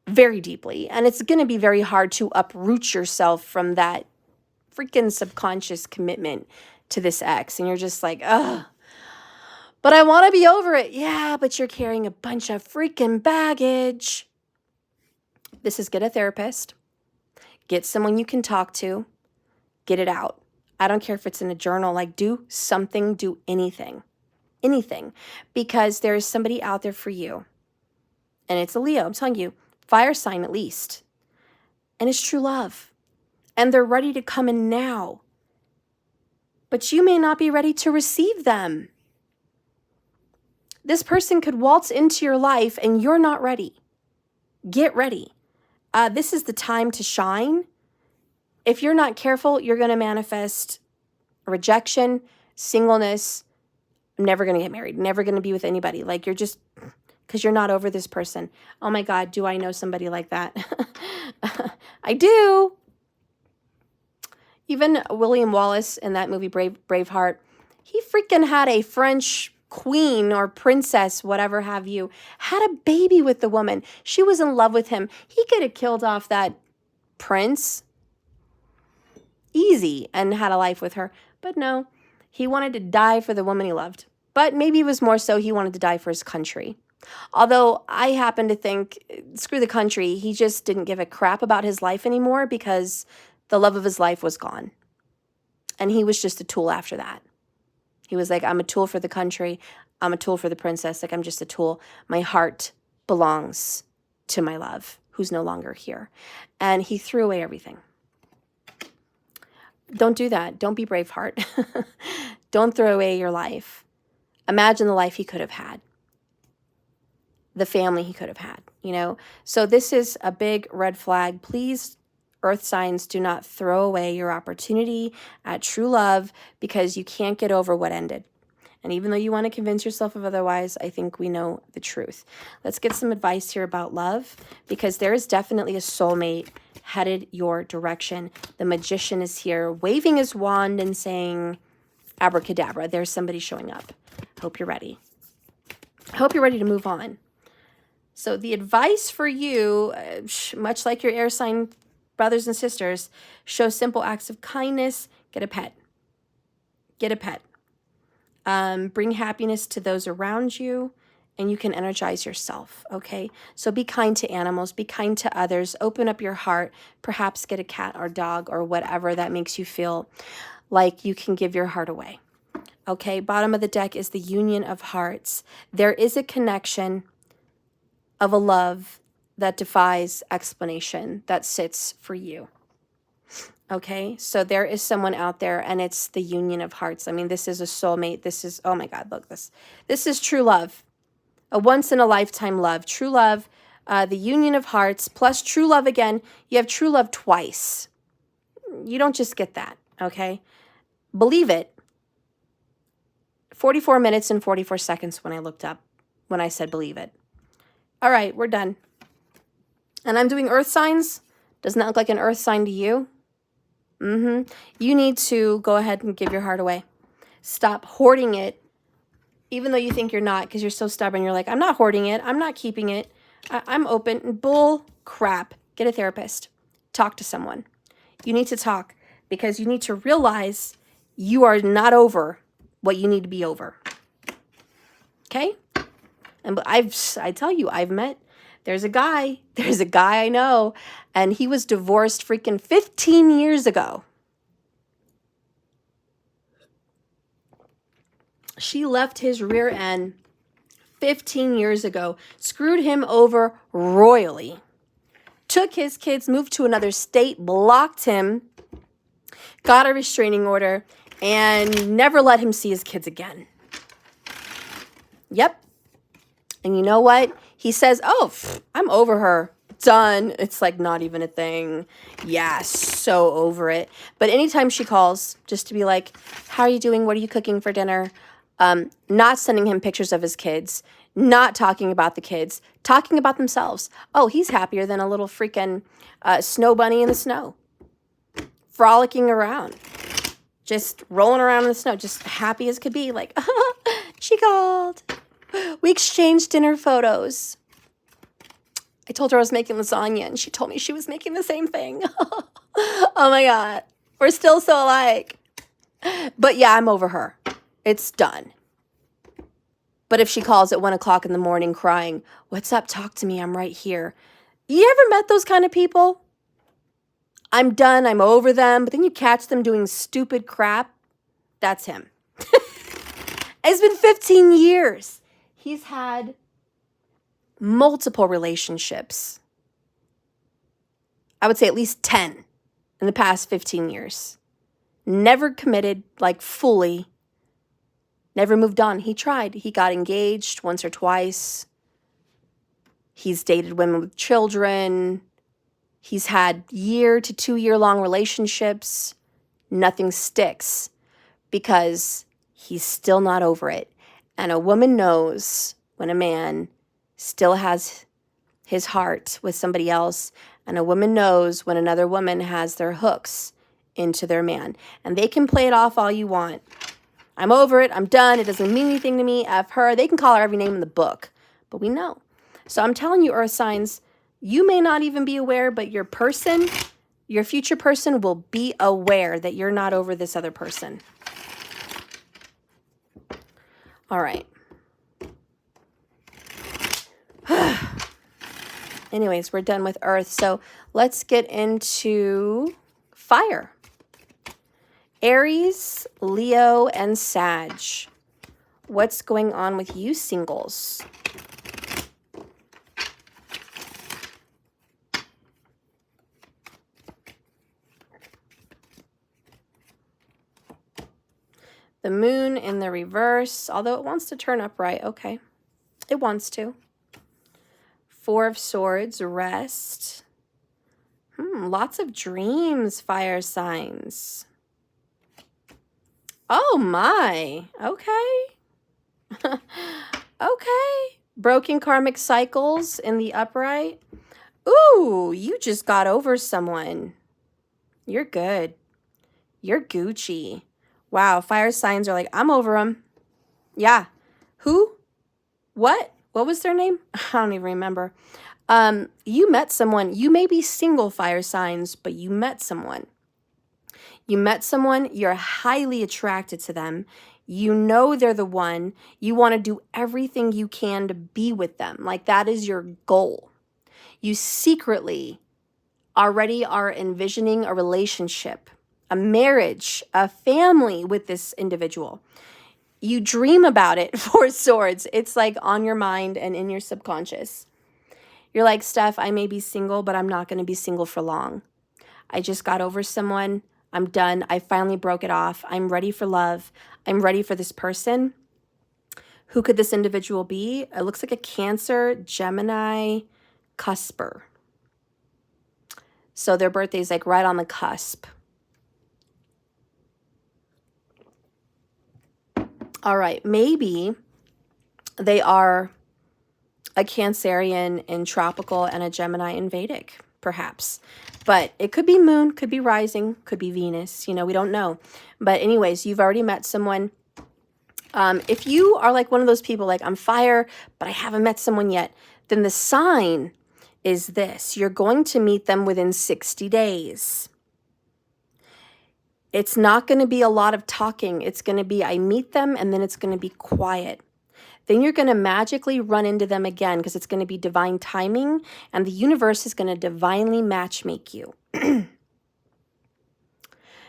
Very deeply. And it's going to be very hard to uproot yourself from that freaking subconscious commitment to this ex. And you're just like, ugh, but I want to be over it. Yeah, but you're carrying a bunch of freaking baggage. This is get a therapist. Get someone you can talk to. Get it out. I don't care if it's in a journal. Like, do something, do anything. Anything. Because there is somebody out there for you. And it's a Leo. I'm telling you. Fire sign at least. And it's true love. And they're ready to come in now. But you may not be ready to receive them. This person could waltz into your life and you're not ready. Get ready. This is the time to shine. If you're not careful, you're going to manifest rejection, singleness. I'm never going to get married. Never going to be with anybody. Like, you're just, because you're not over this person. Oh my God, do I know somebody like that? I do. Even William Wallace in that movie Braveheart, he freaking had a French queen or princess, whatever have you, had a baby with the woman. She was in love with him. He could have killed off that prince easy and had a life with her. But no, he wanted to die for the woman he loved. But maybe it was more so he wanted to die for his country. Although I happen to think, screw the country, he just didn't give a crap about his life anymore because the love of his life was gone. And he was just a tool after that. He was like, I'm a tool for the country. I'm a tool for the princess. Like, I'm just a tool. My heart belongs to my love, who's no longer here. And he threw away everything. Don't do that. Don't be Braveheart. Don't throw away your life. Imagine the life he could have had. The family he could have had, you know? So this is a big red flag. Please, earth signs, do not throw away your opportunity at true love because you can't get over what ended. And even though you want to convince yourself of otherwise, I think we know the truth. Let's get some advice here about love because there is definitely a soulmate headed your direction. The magician is here waving his wand and saying, abracadabra, there's somebody showing up. Hope you're ready. I hope you're ready to move on. So the advice for you, much like your air sign brothers and sisters, show simple acts of kindness. Get a pet. Get a pet. Bring happiness to those around you, and you can energize yourself, okay? So be kind to animals. Be kind to others. Open up your heart. Perhaps get a cat or dog or whatever that makes you feel like you can give your heart away, okay? Bottom of the deck is the union of hearts. There is a connection of a love that defies explanation that sits for you. Okay, so there is someone out there and it's the union of hearts. I mean, this is a soulmate. This is, oh my God, look, this is true love. A once in a lifetime love. True love, the union of hearts plus true love again. You have true love twice. You don't just get that, okay? Believe it. 44 minutes and 44 seconds when I looked up when I said believe it. All right, we're done. And I'm doing earth signs. Doesn't that look like an earth sign to you? You need to go ahead and give your heart away. Stop hoarding it, even though you think you're not, because you're so stubborn. You're like, I'm not hoarding it. I'm not keeping it. I'm open. Bull crap. Get a therapist. Talk to someone. You need to talk because you need to realize you are not over what you need to be over. Okay? And I tell you, there's a guy I know, and he was divorced freaking 15 years ago. She left his rear end 15 years ago, screwed him over royally, took his kids, moved to another state, blocked him, got a restraining order, and never let him see his kids again. Yep. And you know what? He says, oh, I'm over her. Done. It's like not even a thing. Yeah, so over it. But anytime she calls, just to be like, how are you doing? What are you cooking for dinner? Not sending him pictures of his kids, not talking about the kids, talking about themselves. Oh, he's happier than a little freaking snow bunny in the snow, frolicking around, just rolling around in the snow, just happy as could be. Like, she called. We exchanged dinner photos. I told her I was making lasagna, and she told me she was making the same thing. Oh my God. We're still so alike. But yeah, I'm over her. It's done. But if she calls at 1 o'clock in the morning crying, what's up? Talk to me. I'm right here. You ever met those kind of people? I'm done. I'm over them. But then you catch them doing stupid crap. That's him. It's been 15 years. He's had multiple relationships. I would say at least 10 in the past 15 years. Never committed, like fully. Never moved on. He tried. He got engaged once or twice. He's dated women with children. He's had 1 to 2 year long relationships. Nothing sticks because he's still not over it. And a woman knows when a man still has his heart with somebody else, and a woman knows when another woman has their hooks into their man. And they can play it off all you want. I'm over it. I'm done. It doesn't mean anything to me. F her. They can call her every name in the book, but we know. So I'm telling you, earth signs, you may not even be aware, but your person, your future person will be aware that you're not over this other person. All right. Anyways, we're done with earth. So let's get into fire. Aries, Leo, and Sag. What's going on with you singles? The moon in the reverse, although it wants to turn upright. Okay. It wants to. 4 of Swords, rest. Lots of dreams, fire signs. Oh my. Okay. Okay. Broken karmic cycles in the upright. Ooh, you just got over someone. You're good. You're Gucci. Wow, fire signs are like, I'm over them. Yeah. Who? What? What was their name? I don't even remember. You met someone. You may be single, fire signs, but you met someone. You met someone. You're highly attracted to them. You know they're the one. You want to do everything you can to be with them. Like that is your goal. You secretly already are envisioning a relationship, a marriage, a family with this individual. You dream about it, 4 Swords. It's like on your mind and in your subconscious. You're like, Steph, I may be single, but I'm not going to be single for long. I just got over someone. I'm done. I finally broke it off. I'm ready for love. I'm ready for this person. Who could this individual be? It looks like a Cancer, Gemini, cusper. So their birthday is like right on the cusp. All right, maybe they are a Cancerian in tropical and a Gemini in Vedic, perhaps. But it could be moon, could be rising, could be Venus. You know, we don't know. But anyways, you've already met someone. If you are like one of those people like, I'm fire, but I haven't met someone yet, then the sign is this. You're going to meet them within 60 days. It's not going to be a lot of talking. It's going to be, I meet them, and then it's going to be quiet. Then you're going to magically run into them again because it's going to be divine timing, and the universe is going to divinely matchmake you.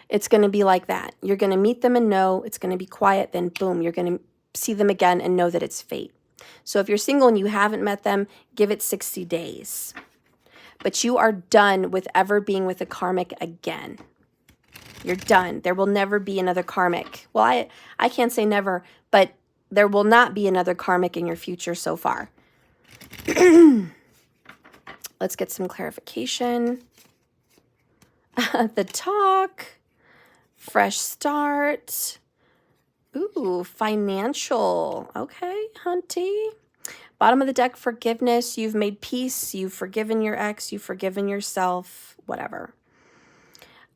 It's going to be like that. You're going to meet them and know it's going to be quiet. Then boom, you're going to see them again and know that it's fate. So if you're single and you haven't met them, give it 60 days. But you are done with ever being with a karmic again. You're done. There will never be another karmic. Well, I can't say never, but there will not be another karmic in your future so far. Let's get some clarification. The talk. Fresh start. Ooh, financial. Okay, hunty. Bottom of the deck, forgiveness. You've made peace. You've forgiven your ex. You've forgiven yourself. Whatever.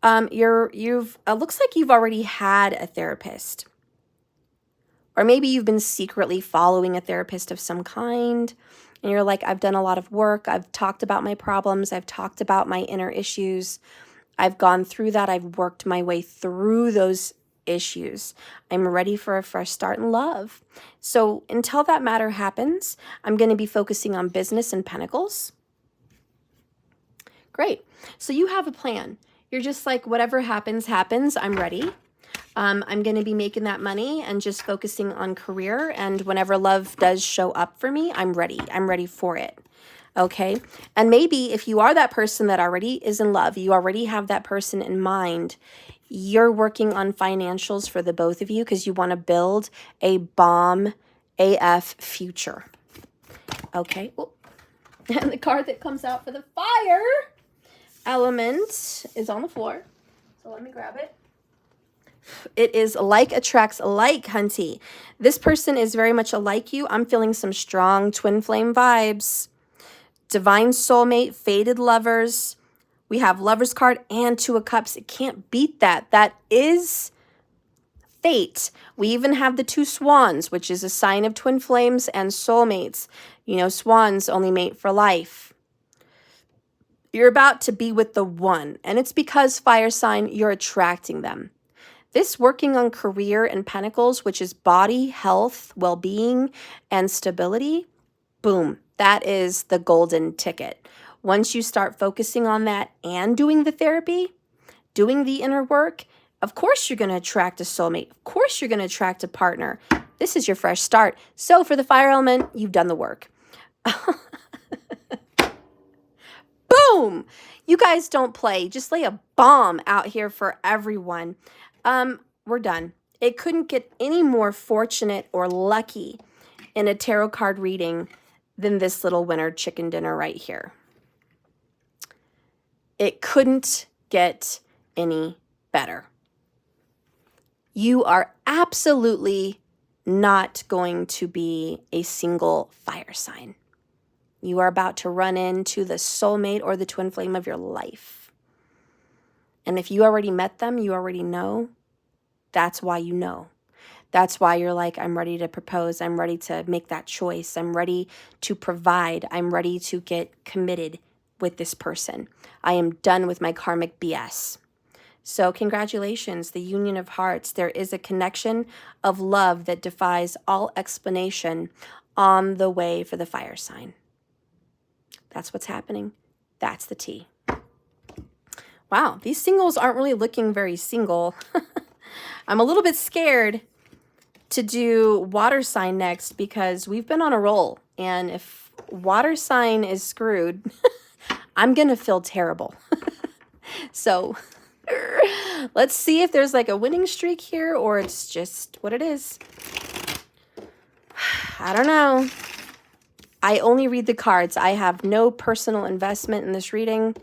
Looks like you've already had a therapist. Or maybe you've been secretly following a therapist of some kind. And you're like, I've done a lot of work. I've talked about my problems. I've talked about my inner issues. I've gone through that. I've worked my way through those issues. I'm ready for a fresh start in love. So until that matter happens, I'm going to be focusing on business and pentacles. Great. So you have a plan. You're just like, whatever happens, happens. I'm ready. I'm going to be making that money and just focusing on career. And whenever love does show up for me, I'm ready. I'm ready for it. Okay. And maybe if you are that person that already is in love, you already have that person in mind, you're working on financials for the both of you because you want to build a bomb AF future. Okay. Oh. And the card that comes out for the fire element is on the floor. So let me grab it. It is like attracts like, hunty. This person is very much alike you. I'm feeling some strong twin flame vibes. Divine soulmate, fated lovers. We have Lover's card and Two of Cups. It can't beat that. That is fate. We even have the two swans, which is a sign of twin flames and soulmates. You know, swans only mate for life. You're about to be with the one, and it's because fire sign, you're attracting them. This working on career and pentacles, which is body, health, well-being, and stability, boom, that is the golden ticket. Once you start focusing on that and doing the therapy, doing the inner work, of course you're going to attract a soulmate. Of course you're going to attract a partner. This is your fresh start. So for the fire element, you've done the work. Boom! You guys don't play. Just lay a bomb out here for everyone. We're done. It couldn't get any more fortunate or lucky in a tarot card reading than this little winter chicken dinner right here. It couldn't get any better. You are absolutely not going to be a single fire sign. You are about to run into the soulmate or the twin flame of your life. And if you already met them, you already know. That's why you know. That's why you're like, I'm ready to propose. I'm ready to make that choice. I'm ready to provide. I'm ready to get committed with this person. I am done with my karmic BS. So congratulations, the union of hearts. There is a connection of love that defies all explanation on the way for the fire sign. That's what's happening. That's the tea. Wow, these singles aren't really looking very single. I'm a little bit scared to do water sign next because we've been on a roll. And if water sign is screwed, I'm going to feel terrible. So let's see if there's like a winning streak here or it's just what it is. I don't know. I only read the cards. I have no personal investment in this reading.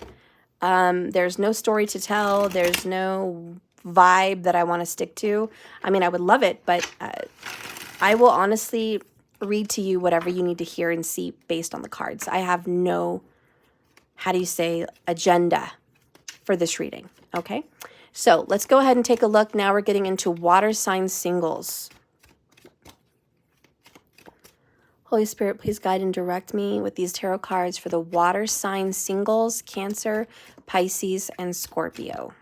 There's no story to tell. There's no vibe that I want to stick to. I mean, I would love it, but I will honestly read to you whatever you need to hear and see based on the cards. I have no, how do you say, agenda for this reading, okay? So let's go ahead and take a look. Now we're getting into water sign singles. Holy Spirit, please guide and direct me with these tarot cards for the water sign singles, Cancer, Pisces, and Scorpio.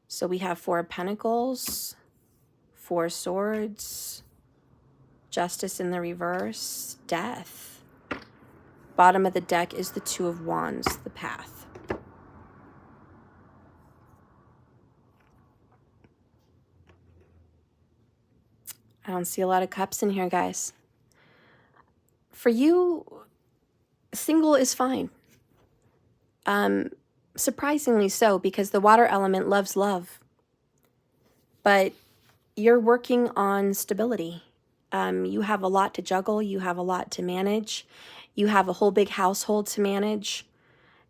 So we have 4 of Pentacles, 4 Swords, Justice in the reverse, Death. Bottom of the deck is the 2 of Wands, the Path. I don't see a lot of cups in here, guys. For you, single is fine. Surprisingly so, because the water element loves love. But you're working on stability. You have a lot to juggle. You have a lot to manage. You have a whole big household to manage.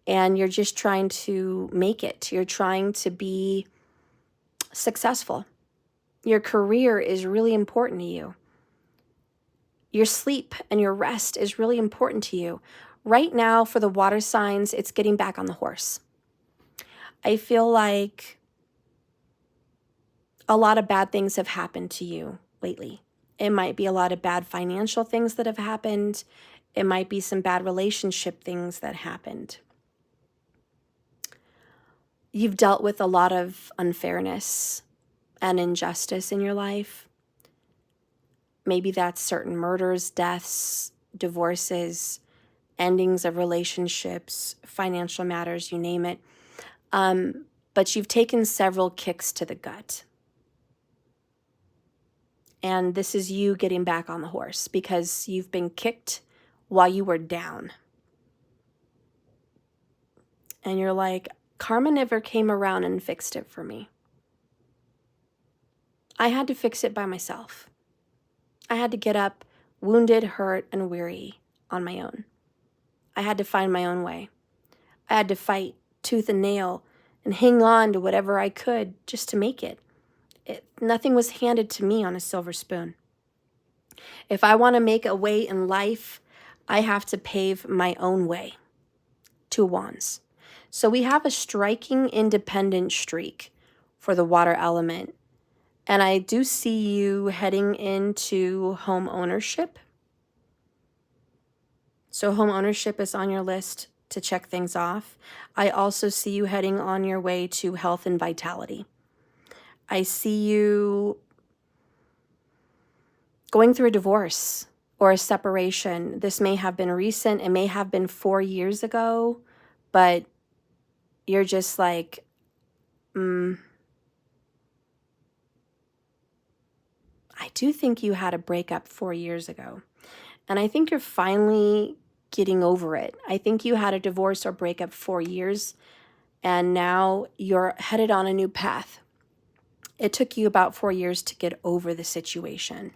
And you're just trying to make it. You're trying to be successful. Your career is really important to you. Your sleep and your rest is really important to you. Right now, for the water signs, it's getting back on the horse. I feel like a lot of bad things have happened to you lately. It might be a lot of bad financial things that have happened. It might be some bad relationship things that happened. You've dealt with a lot of unfairness and injustice in your life. Maybe that's certain murders, deaths, divorces, endings of relationships, financial matters, you name it. But you've taken several kicks to the gut. And this is you getting back on the horse because you've been kicked while you were down. And you're like, karma never came around and fixed it for me. I had to fix it by myself. I had to get up, wounded, hurt, and weary on my own. I had to find my own way. I had to fight tooth and nail and hang on to whatever I could just to make it. Nothing was handed to me on a silver spoon. If I want to make a way in life, I have to pave my own way. 2 Wands. So we have a striking independent streak for the water element. And I do see you heading into home ownership. So home ownership is on your list to check things off. I also see you heading on your way to health and vitality. I see you going through a divorce or a separation. This may have been recent. It may have been 4 years ago, but you're just like, I do think you had a breakup 4 years ago. And I think you're finally getting over it. I think you had a divorce or breakup 4 years, and now you're headed on a new path. It took you about 4 years to get over the situation.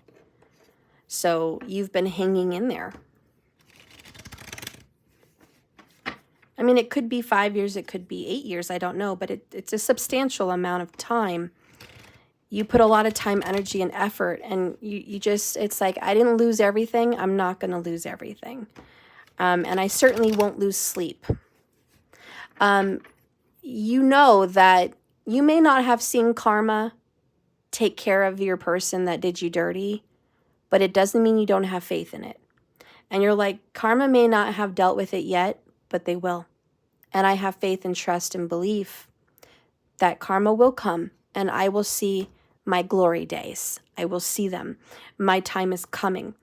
So you've been hanging in there. I mean, it could be 5 years, it could be 8 years, I don't know, but it's a substantial amount of time. You put a lot of time, energy, and effort, and you just, it's like, I didn't lose everything, I'm not going to lose everything. And I certainly won't lose sleep. You know that you may not have seen karma take care of your person that did you dirty, but it doesn't mean you don't have faith in it. And you're like, karma may not have dealt with it yet, but they will. And I have faith and trust and belief that karma will come, and I will see my glory days. I will see them. My time is coming.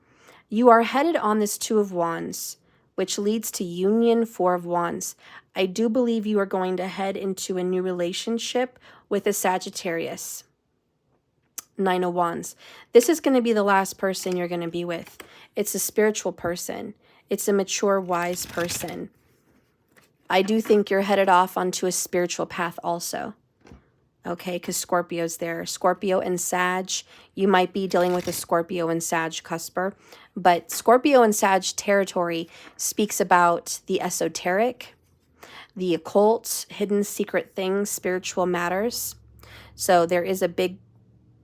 You are headed on this 2 of Wands, which leads to union, 4 of Wands. I do believe you are going to head into a new relationship with a Sagittarius. 9 of Wands. This is going to be the last person you're going to be with. It's a spiritual person. It's a mature, wise person. I do think you're headed off onto a spiritual path also. Okay, because Scorpio's there. Scorpio and Sag. You might be dealing with a Scorpio and Sag cusper. But Scorpio and Sag territory speaks about the esoteric, the occult, hidden secret things, spiritual matters. So there is a big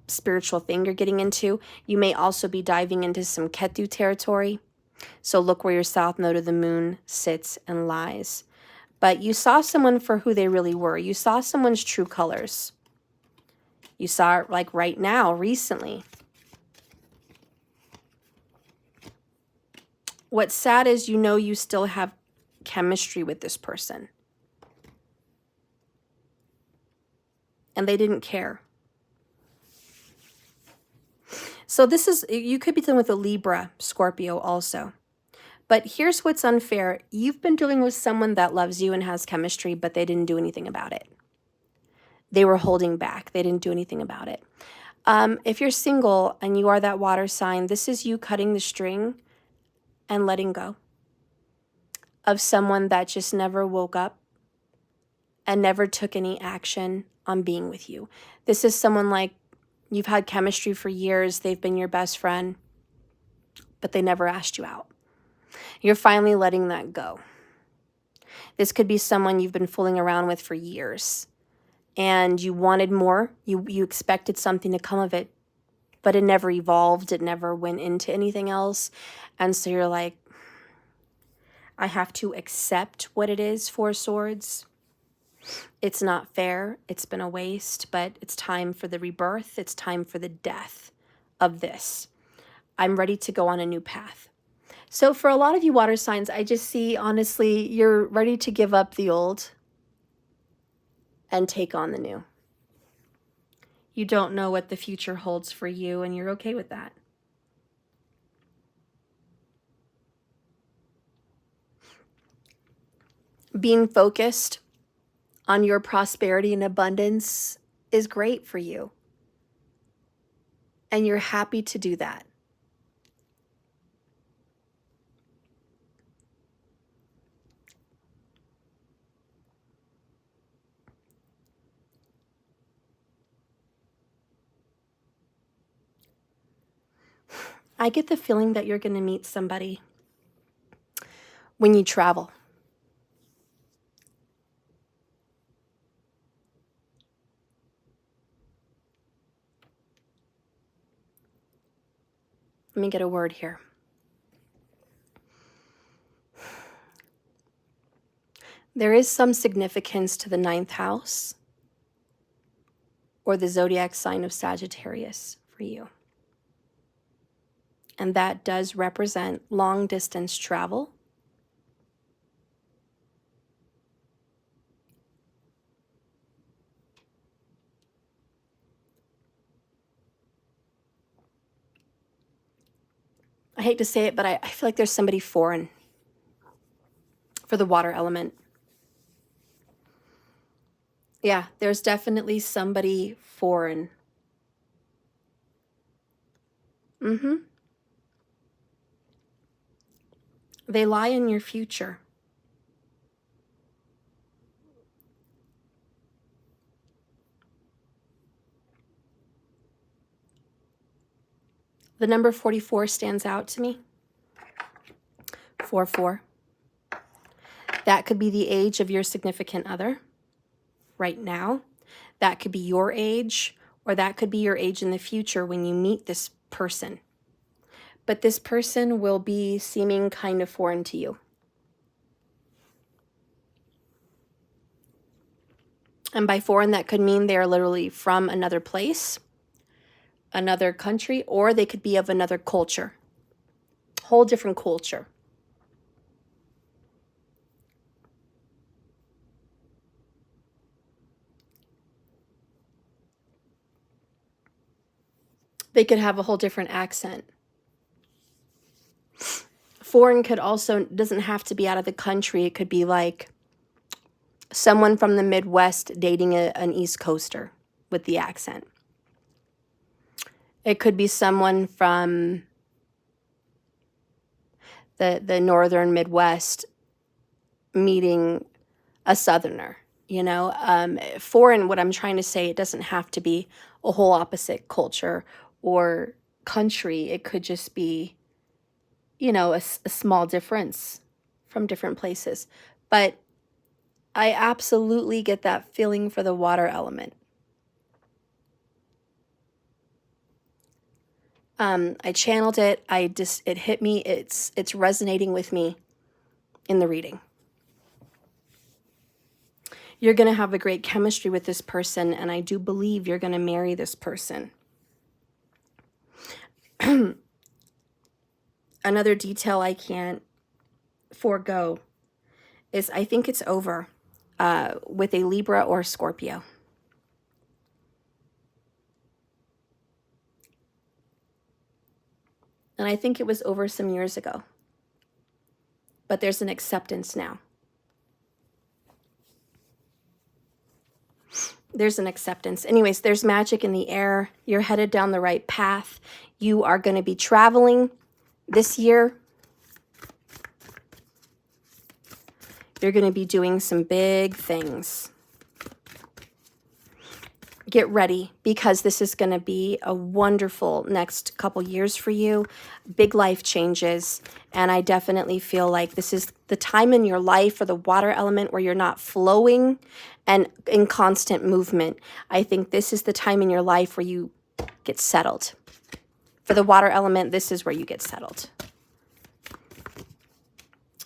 spiritual thing you're getting into. You may also be diving into some Ketu territory. So look where your south node of the moon sits and lies. But you saw someone for who they really were. You saw someone's true colors. You saw it like right now, recently. What's sad is you know you still have chemistry with this person. And they didn't care. So this is, you could be dealing with a Libra, Scorpio also. But here's what's unfair. You've been dealing with someone that loves you and has chemistry, but they didn't do anything about it. They were holding back. They didn't do anything about it. If you're single and you are that water sign, this is you cutting the string and letting go of someone that just never woke up and never took any action on being with you. This is someone like you've had chemistry for years. They've been your best friend, but they never asked you out. You're finally letting that go. This could be someone you've been fooling around with for years and you wanted more. You expected something to come of it, but it never evolved. It never went into anything else. And so you're like, I have to accept what it is, Four Swords. It's not fair. It's been a waste, but it's time for the rebirth. It's time for the death of this. I'm ready to go on a new path. So for a lot of you water signs, I just see, honestly, you're ready to give up the old and take on the new. You don't know what the future holds for you, and you're okay with that. Being focused on your prosperity and abundance is great for you. And you're happy to do that. I get the feeling that you're going to meet somebody when you travel. Let me get a word here. There is some significance to the 9th house or the zodiac sign of Sagittarius for you. And that does represent long distance travel. I hate to say it, but I feel like there's somebody foreign for the water element. Yeah, there's definitely somebody foreign. They lie in your future. The number 44 stands out to me. 44. That could be the age of your significant other right now. That could be your age, or that could be your age in the future when you meet this person. But this person will be seeming kind of foreign to you. And by foreign, that could mean they are literally from another place, another country, or they could be of another culture, whole different culture. They could have a whole different accent. Foreign could also, doesn't have to be out of the country. It could be like someone from the Midwest dating an East Coaster with the accent. It could be someone from the northern Midwest meeting a Southerner, you know. Foreign, what I'm trying to say, it doesn't have to be a whole opposite culture or country. It could just be, you know, a small difference from different places. But I absolutely get that feeling for the water element. I channeled it. It hit me. It's resonating with me in the reading. You're going to have a great chemistry with this person, and I do believe you're going to marry this person. Another detail I can't forego is I think it's over with a Libra or Scorpio. And I think it was over some years ago. But there's an acceptance now. There's an acceptance. Anyways, there's magic in the air. You're headed down the right path. You are going to be traveling this year. You're going to be doing some big things. Get ready, because this is going to be a wonderful next couple years for you. Big life changes. And I definitely feel like this is the time in your life for the water element where you're not flowing and in constant movement. I think this is the time in your life where you get settled. For the water element, this is where you get settled.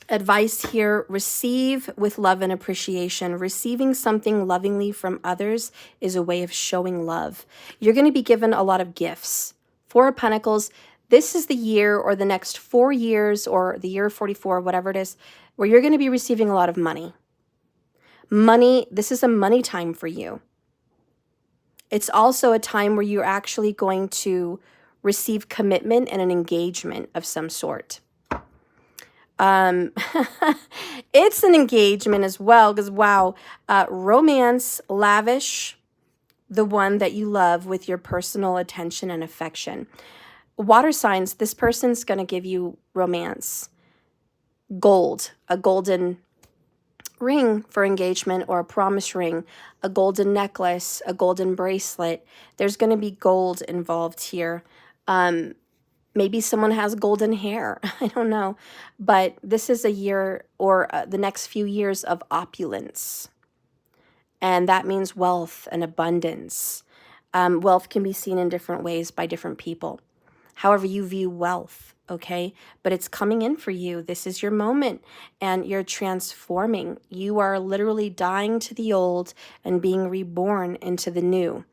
Advice here, receive with love and appreciation. Receiving something lovingly from others is a way of showing love. You're going to be given a lot of gifts. Four of Pentacles, this is the year or the next 4 years or the year 44, whatever it is, where you're going to be receiving a lot of money. Money, this is a money time for you. It's also a time where you're actually going to receive commitment and an engagement of some sort. It's an engagement as well, because wow, romance, lavish, the one that you love with your personal attention and affection. Water signs, this person's going to give you romance. Gold, a golden ring for engagement or a promise ring, a golden necklace, a golden bracelet. There's going to be gold involved here. Maybe someone has golden hair. I don't know. But this is a year or the next few years of opulence. And that means wealth and abundance. Wealth can be seen in different ways by different people. However you view wealth, okay? But it's coming in for you. This is your moment. And you're transforming. You are literally dying to the old and being reborn into the new.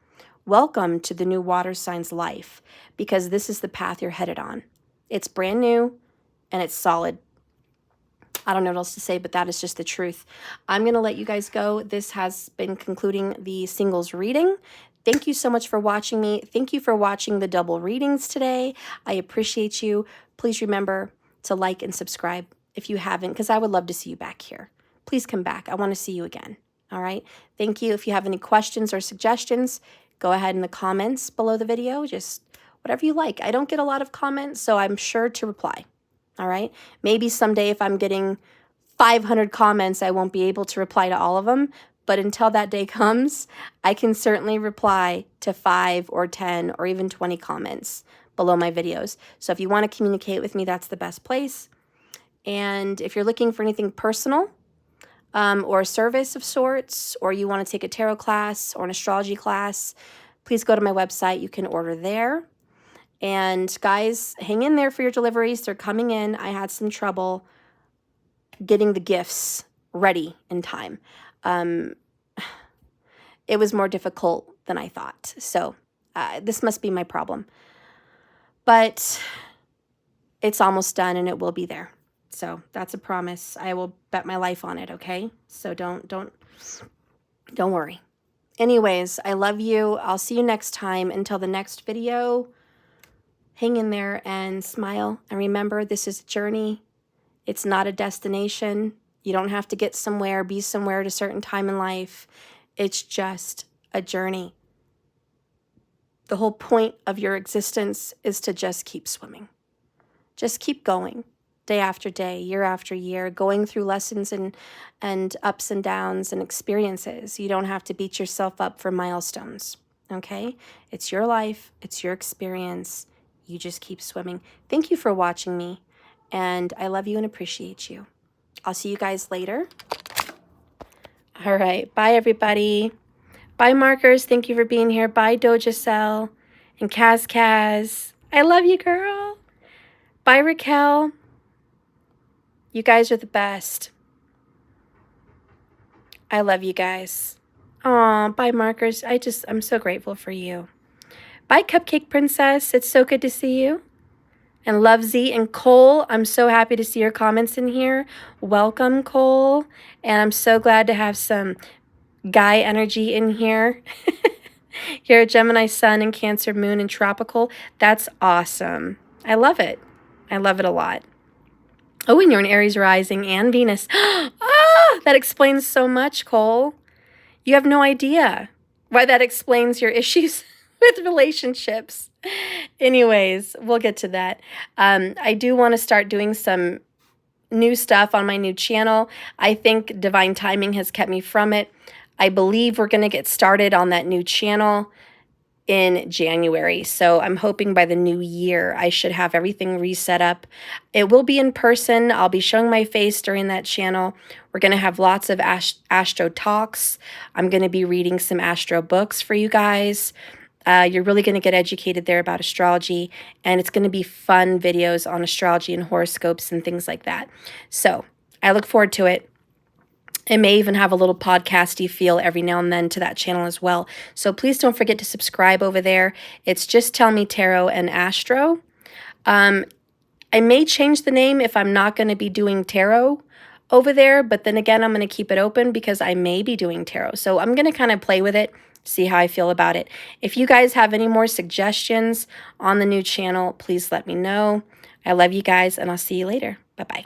Welcome to the new water sign's life, because this is the path you're headed on. It's brand new and it's solid. I don't know what else to say, but that is just the truth. I'm going to let you guys go. This has been concluding the singles reading. Thank you so much for watching me. Thank you for watching the double readings today. I appreciate you. Please remember to like and subscribe if you haven't, because I would love to see you back here. Please come back. I want to see you again. All right. Thank you. If you have any questions or suggestions, go ahead in the comments below the video, just whatever you like. I don't get a lot of comments, so I'm sure to reply. All right. Maybe someday if I'm getting 500 comments, I won't be able to reply to all of them. But until that day comes, I can certainly reply to 5 or 10 or even 20 comments below my videos. So if you want to communicate with me, that's the best place. And if you're looking for anything personal, or a service of sorts, or you want to take a tarot class or an astrology class, please go to my website. You can order there. And guys, hang in there for your deliveries. They're coming in. I had some trouble getting the gifts ready in time. It was more difficult than I thought. So this must be my problem. But it's almost done and it will be there. So that's a promise. I will bet my life on it, okay? So don't worry. Anyways, I love you. I'll see you next time. Until the next video, hang in there and smile. And remember, this is a journey. It's not a destination. You don't have to get somewhere, be somewhere at a certain time in life. It's just a journey. The whole point of your existence is to just keep swimming. Just keep going. Day after day, year after year, going through lessons and ups and downs and experiences. You don't have to beat yourself up for milestones, okay? It's your life. It's your experience. You just keep swimming. Thank you for watching me, and I love you and appreciate you. I'll see you guys later. All right. Bye, everybody. Bye, Markers. Thank you for being here. Bye, Doja Cell and Kaz Kaz. I love you, girl. Bye, Raquel. You guys are the best. I love you guys. Aw, bye, Markers. I'm so grateful for you. Bye, Cupcake Princess. It's so good to see you. And Love Z and Cole, I'm so happy to see your comments in here. Welcome, Cole. And I'm so glad to have some guy energy in here. You're a Gemini Sun and Cancer Moon and Tropical. That's awesome. I love it. I love it a lot. Oh, and you're an Aries rising and Venus. Ah, that explains so much, Cole. You have no idea why that explains your issues with relationships. Anyways, we'll get to that. I do want to start doing some new stuff on my new channel. I think divine timing has kept me from it. I believe we're going to get started on that new channel in January. So I'm hoping by the new year I should have everything reset up. It will be in person. I'll be showing my face during that channel. We're going to have lots of astro talks. I'm going to be reading some astro books for you guys. You're really going to get educated there about astrology, and it's going to be fun videos on astrology and horoscopes and things like that. So I look forward to it. It may even have a little podcasty feel every now and then to that channel as well. So please don't forget to subscribe over there. It's just Tell Me Tarot and Astro. I may change the name if I'm not going to be doing tarot over there, but then again, I'm going to keep it open because I may be doing tarot. So I'm going to kind of play with it, see how I feel about it. If you guys have any more suggestions on the new channel, please let me know. I love you guys, and I'll see you later. Bye-bye.